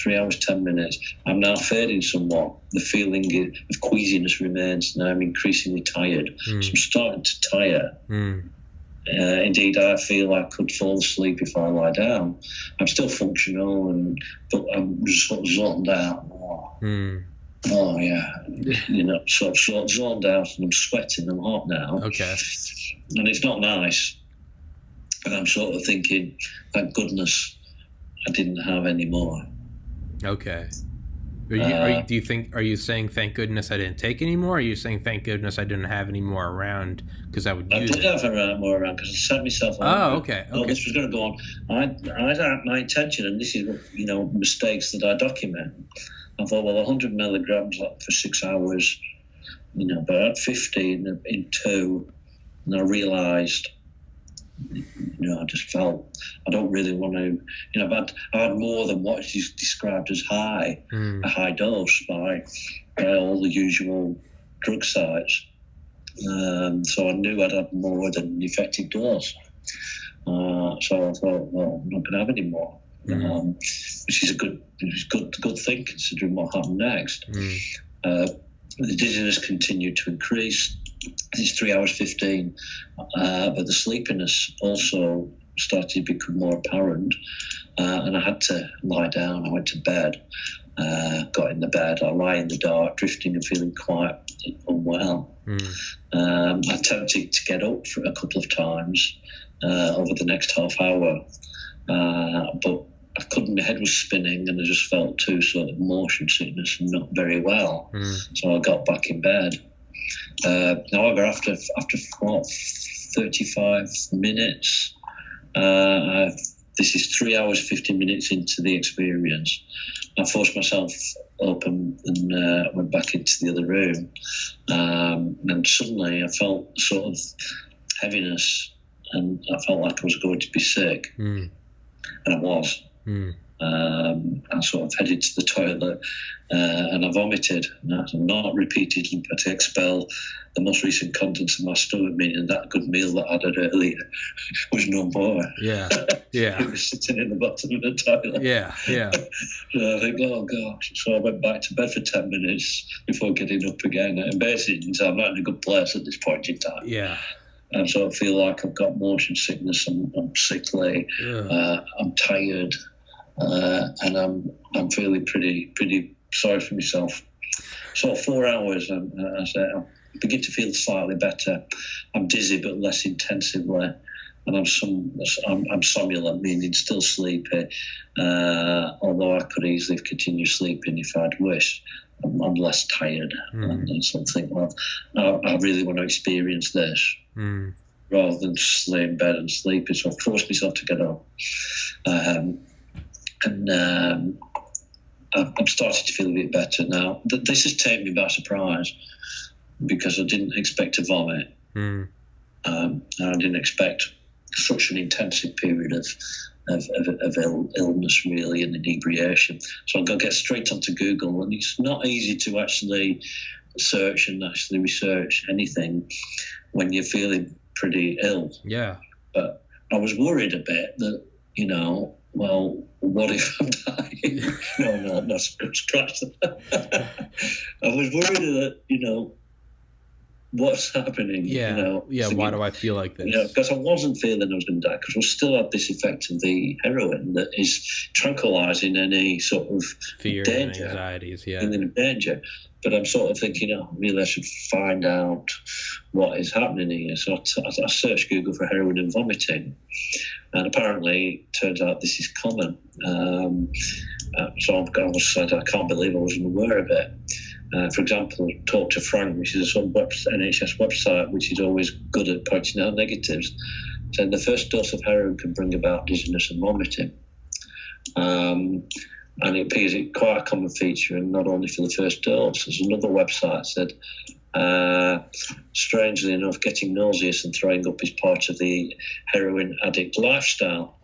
3 hours, 10 minutes, I'm now fading somewhat. The feeling of queasiness remains, and I'm increasingly tired. So I'm starting to tire. Indeed, I feel I could fall asleep if I lie down. I'm still functional, but I'm just sort of zoned out. Oh, yeah. Sort of zoned out, and I'm sweating. I'm hot now. Okay. And it's not nice. And I'm sort of thinking, thank goodness I didn't have any more. Okay. Are you saying thank goodness I didn't take any more? Or are you saying thank goodness I didn't have any more around because I would use it? I did have more around because I set myself on. Oh, okay. This was going to go on. I had my intention, and this is mistakes that I document. I thought, 100 milligrams for 6 hours, but I had 50 in 2, and I realised. I just felt I don't really want to. I had more than what is described as high, a high dose by all the usual drug sites. So I knew I'd had more than an effective dose. So I thought, I'm not going to have any more, which is a good thing considering what happened next. The dizziness continued to increase. It's 3 hours 15, but the sleepiness also started to become more apparent, and I had to lie down. I went to bed, got in the bed. I lie in the dark, drifting and feeling quite unwell. I attempted to get up for a couple of times over the next half hour, but I couldn't. My head was spinning, and I just felt too sort of motion sickness and not very well. So I got back in bed. However, after 35 minutes, this is 3 hours 50 minutes into the experience, I forced myself open and went back into the other room, and suddenly I felt sort of heaviness, and I felt like I was going to be sick, and I was. I sort of headed to the toilet, and I vomited. I'm not repeatedly, but I expel the most recent contents of my stomach, meaning that good meal that I had earlier was no more. Yeah. It was sitting in the bottom of the toilet. Yeah. So I think, oh gosh. So I went back to bed for 10 minutes before getting up again. And basically, I'm not in a good place at this point in time. Yeah. And so I feel like I've got motion sickness. I'm sickly. I'm tired. And I'm feeling pretty sorry for myself. So 4 hours, I begin to feel slightly better. I'm dizzy, but less intensively, and I'm somnolent, meaning still sleepy. Although I could easily have continued sleeping if I'd wished. I'm less tired, and something. Well, I really want to experience this rather than just lay in bed and sleeping. So I forced myself to get up. And I'm starting to feel a bit better now. This has taken me by surprise. because I didn't expect to vomit. And I didn't expect such an intensive period of illness, really, and inebriation. So I got to get straight onto Google, and it's not easy to actually search and actually research anything when you're feeling pretty ill. Yeah. But I was worried a bit that, well, what if I'm dying? No, scratch that. I was worried that, what's happening? Yeah. Why do I feel like this? Because I wasn't feeling I was going to die, because I still had this effect of the heroin that is tranquilizing any sort of fear danger, and anxieties. Yeah. feeling of danger. But I'm sort of thinking, really, I should find out what is happening here. So I searched Google for heroin and vomiting, and apparently it turns out this is common. So I said, I can't believe I wasn't aware of it. For example, Talk to Frank, which is a NHS website, which is always good at pointing out negatives, saying the first dose of heroin can bring about dizziness and vomiting. And it appears it's quite a common feature, and not only for the first dose. There's another website that said, strangely enough, getting nauseous and throwing up is part of the heroin addict lifestyle.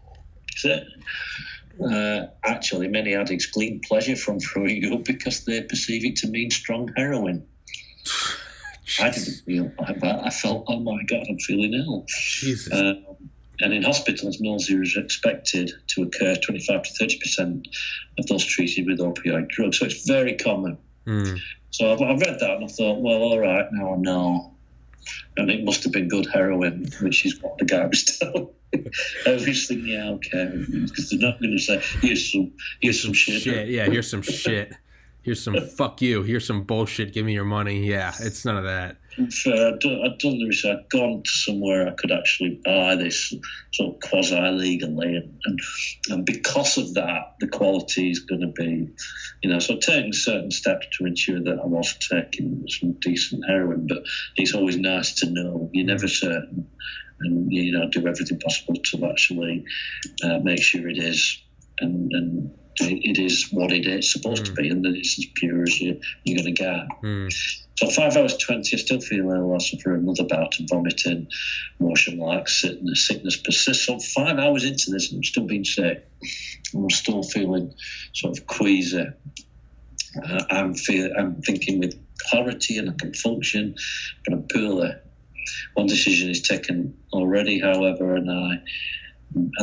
Actually, many addicts glean pleasure from throwing up because they perceive it to mean strong heroin. I didn't feel like that. I felt, oh my God, I'm feeling ill. Jesus. And in hospitals, nausea is expected to occur 25 to 30% of those treated with opioid drugs. So it's very common. So I read that and I thought, well, all right, now I know. And it must have been good heroin, which is what the guy was telling me. I was thinking, yeah, okay. Because they're not going to say, here's some shit. Yeah, here's some shit. Here's some fuck you. Here's some bullshit. Give me your money. Yeah, it's none of that. So I'd done the research. I'd gone to somewhere I could actually buy this sort of quasi-legally. And because of that, the quality is going to be, so taking certain steps to ensure that I was taking some decent heroin. But it's always nice to know you're never certain. And, do everything possible to actually make sure it is. And it is what it is supposed to be, and that it's as pure as you're going to get. So 5 hours 20, I still feel ill. I suffer another bout of vomiting, motion like sickness persists. So 5 hours into this, and I'm still being sick. I'm still feeling sort of queasy. I'm thinking with clarity, and I can function, but I'm poorly. One decision is taken already, however, and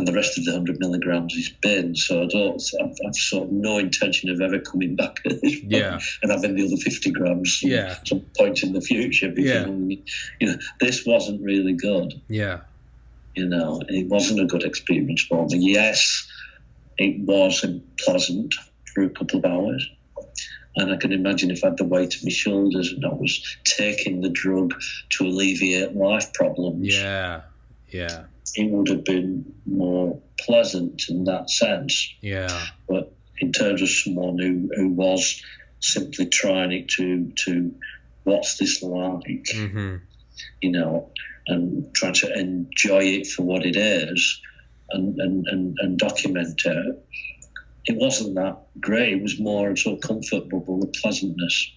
the rest of the 100 milligrams is bin. So I've sort of no intention of ever coming back at this point and having the other 50 grams some point in the future. Because, this wasn't really good. Yeah. It wasn't a good experience for me. Yes, it was unpleasant for a couple of hours. And I can imagine if I had the weight of my shoulders and I was taking the drug to alleviate life problems. Yeah. It would have been more pleasant in that sense. Yeah. But in terms of someone who was simply trying it to what's this like, and trying to enjoy it for what it is and document it, it wasn't that great. It was more sort of comfort bubble, the pleasantness.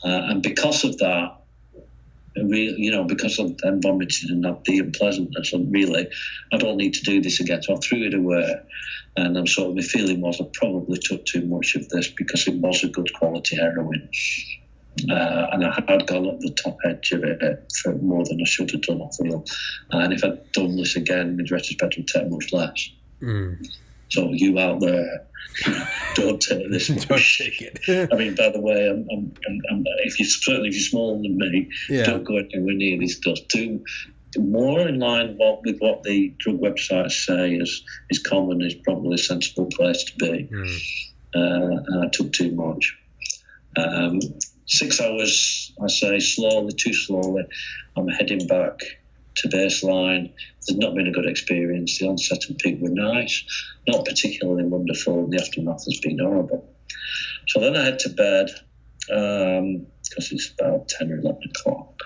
And because of that, because of them vomiting and not the unpleasantness, and really, I don't need to do this again. So I threw it away, and my feeling was I probably took too much of this because it was a good quality heroin, and I had gone up the top edge of it for more than I should have done, I feel. And if I'd done this again, in retrospect, I'd take much less. So you out there, don't take this. Don't take it. I mean, by the way, if you're smaller than me, don't go anywhere near this stuff. Do more in line with what the drug websites say is common, is probably a sensible place to be. And I took too much. 6 hours, I say, too slowly. I'm heading back to baseline. There's not been a good experience. The onset and peak were nice, not particularly wonderful. The aftermath has been horrible. So then I head to bed because it's about 10 or 11 o'clock.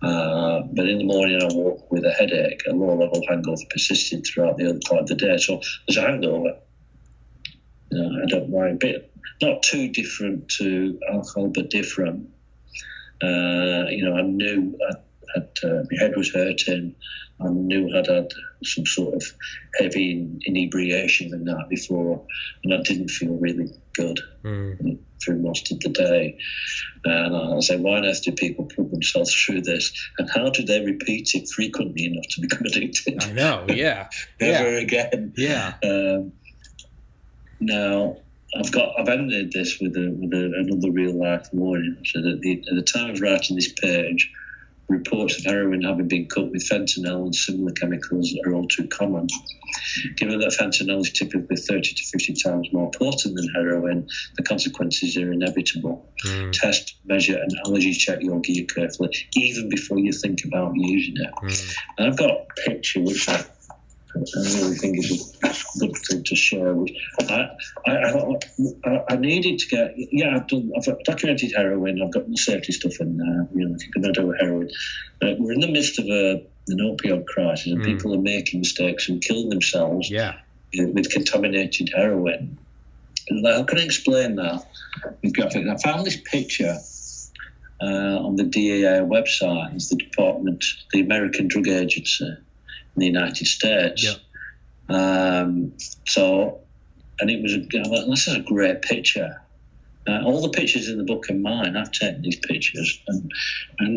But in the morning I woke with a headache. A low-level hangover persisted throughout the other part of the day. So there's a hangover. I don't worry a bit. Not too different to alcohol, but different. I knew my head was hurting. I knew I'd had some sort of heavy inebriation the night before, and I didn't feel really good through most of the day. And I said, why on earth do people put themselves through this? And how do they repeat it frequently enough to become addicted? I know, yeah. Never again. Yeah. Now, I've ended this with another real life warning. So that at the time of writing this page, reports of heroin having been cooked with fentanyl and similar chemicals are all too common. Given that fentanyl is typically 30 to 50 times more potent than heroin, the consequences are inevitable. Test, measure, and allergy check your gear carefully, even before you think about using it. And I've got a picture which I really think is a good thing to share. I needed to get. I've documented heroin. I've got the safety stuff in there. If you're going to do heroin, we're in the midst of an opioid crisis, and people are making mistakes and killing themselves with contaminated heroin. And how can I explain that? I found this picture on the DEA website. It's the American Drug Agency in the United States. And it was this is a great picture. All the pictures in the book are mine. I've taken these pictures, and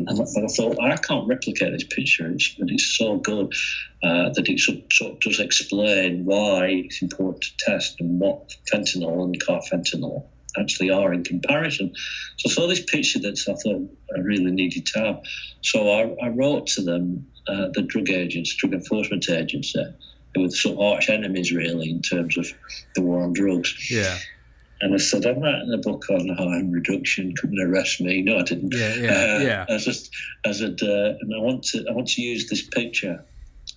I thought I can't replicate this picture. But it's so good that it sort of does explain why it's important to test and what fentanyl and carfentanil actually are in comparison. So I saw this picture that I thought I really needed to have. So I wrote to them, the drug enforcement agency, who were some arch enemies really in terms of the war on drugs. Yeah. And I said, I'm writing a book on harm reduction. Come and arrest me. No, I didn't. I said, and I want to use this picture,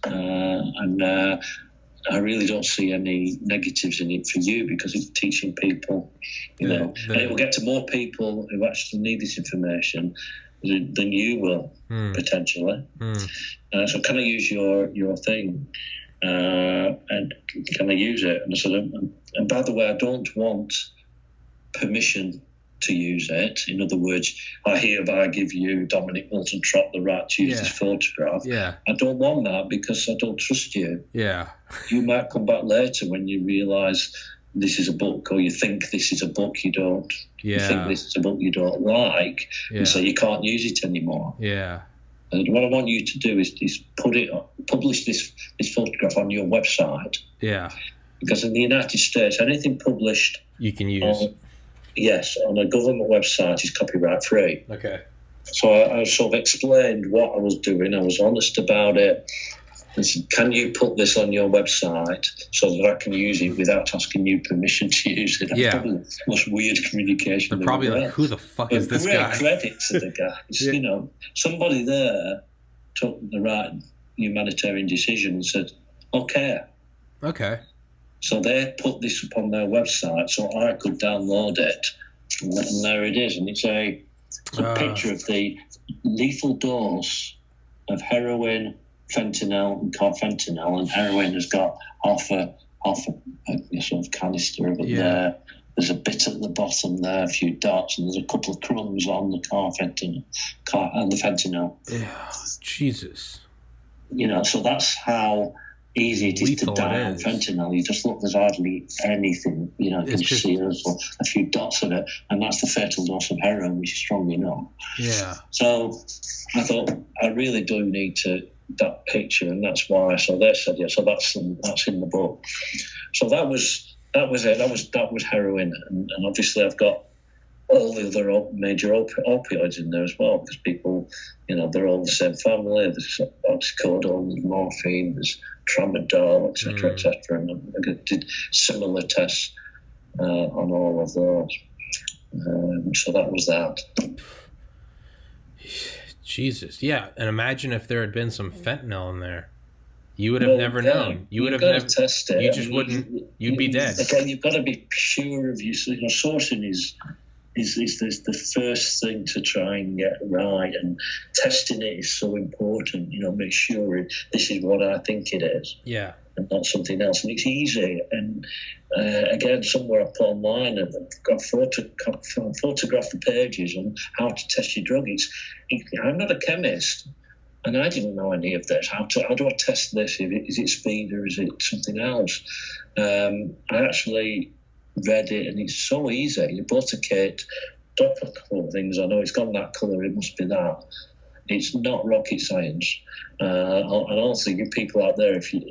and I really don't see any negatives in it for you because it's teaching people, and it will get to more people who actually need this information than you will potentially. So can I use your thing? And can I use it? And I said, and by the way, I don't want permission to use it. In other words, I hereby give you, Dominic Milton Trott, the right to use this photograph. I don't want that because I don't trust you. You might come back later when you realise this is a book, or you think this is a book you don't. You think this is a book you don't like, and so you can't use it anymore. And what I want you to do is publish this photograph on your website. Because in the United States, anything published you can use. On a government website is copyright free. Okay. So I sort of explained what I was doing. I was honest about it. I said, can you put this on your website so that I can use it without asking you permission to use it? That's probably the most weird communication. They're probably like, who the fuck is this guy? Credit to the guys. Somebody there took the right humanitarian decision and said, okay. So they put this up on their website so I could download it, and there it is. And it's a picture of the lethal dose of heroin, fentanyl, and carfentanil. And heroin has got half a sort of canister of it there. There's a bit at the bottom there, a few dots, and there's a couple of crumbs on the carfentanil and the fentanyl. Yeah, Jesus. So that's how easy it is to die on fentanyl. You just look, there's hardly anything, you can see there's a few dots of it, and that's the fatal dose of heroin, which is strong enough. So I thought, I really do need that picture, and that's why. So they said, so that's in the book. So that was it. That was heroin, and obviously I've got all the other major opioids in there as well, because people, they're all the same family. There's oxycodone, there's morphine, there's tramadol, etc., etc. And I did similar tests on all of those. So that was that. Jesus, and imagine if there had been some fentanyl in there. You would have never known. You would have never tested it. You just wouldn't. You'd be dead. Again, you've got to be sure of your sourcing is the first thing to try and get right, and testing it is so important. Make sure this is what I think it is. And not something else. And it's easy, and again, somewhere I put online, and I've photographed the pages on how to test your drug. I'm not a chemist, and I didn't know any of this. How do I test this? Is it speed or is it something else? I actually read it, and it's so easy. You bought a kit, drop a couple of things. I know it's got that colour, it must be that. It's not rocket science. And also, you people out there, if you're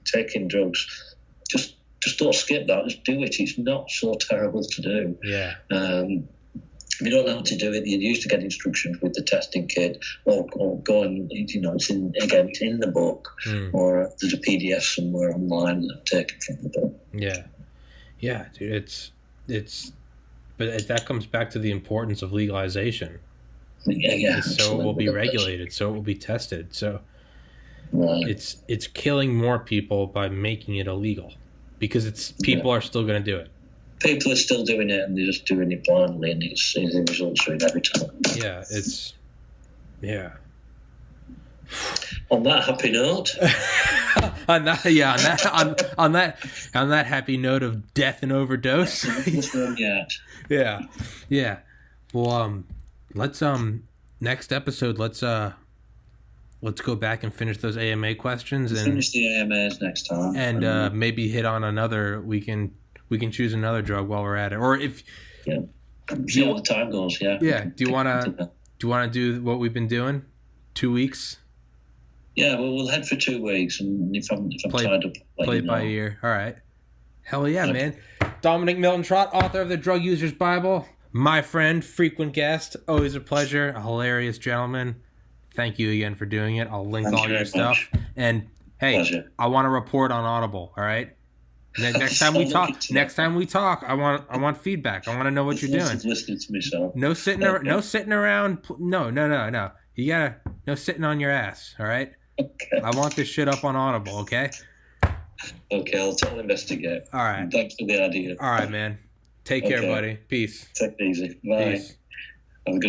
taking drugs, just don't skip that. Just do it. It's not so terrible to do. Yeah. If you don't know how to do it, you used to get instructions with the testing kit, or go and, it's in the book, or there's a PDF somewhere online that I've taken from the book. Yeah, dude. But that comes back to the importance of legalization. Yeah. So it will be regulated. So it will be tested. So it's killing more people by making it illegal, because people are still going to do it. People are still doing it, and they're just doing it blindly, and the results are in every time. Yeah. On that happy note. on that happy note of death and overdose. Yeah. Well, let's next episode. Let's go back and finish those AMA questions and finish the AMAs next time, and maybe hit on another. We can choose another drug while we're at it, or if see how the time goes. Yeah. Do you want to do what we've been doing? 2 weeks. Yeah, well, we'll head for 2 weeks, and if I'm tied up, play it by ear. All right. Hell yeah, man. Dominic Milton Trott, author of the Drug User's Bible, my friend, frequent guest, always a pleasure, a hilarious gentleman. Thank you again for doing it. I'll link all your stuff. And hey, pleasure. I want to report on Audible. All right. Next time we talk, I want feedback. I want to know what you're doing. Listening to myself. No sitting around. No. You gotta no sitting on your ass. All right. Okay. I want this shit up on Audible. Okay. Okay, I'll tell investigate. All right. Thanks for the idea. All right, man. Take care, buddy. Peace. Take it easy. Bye. Peace.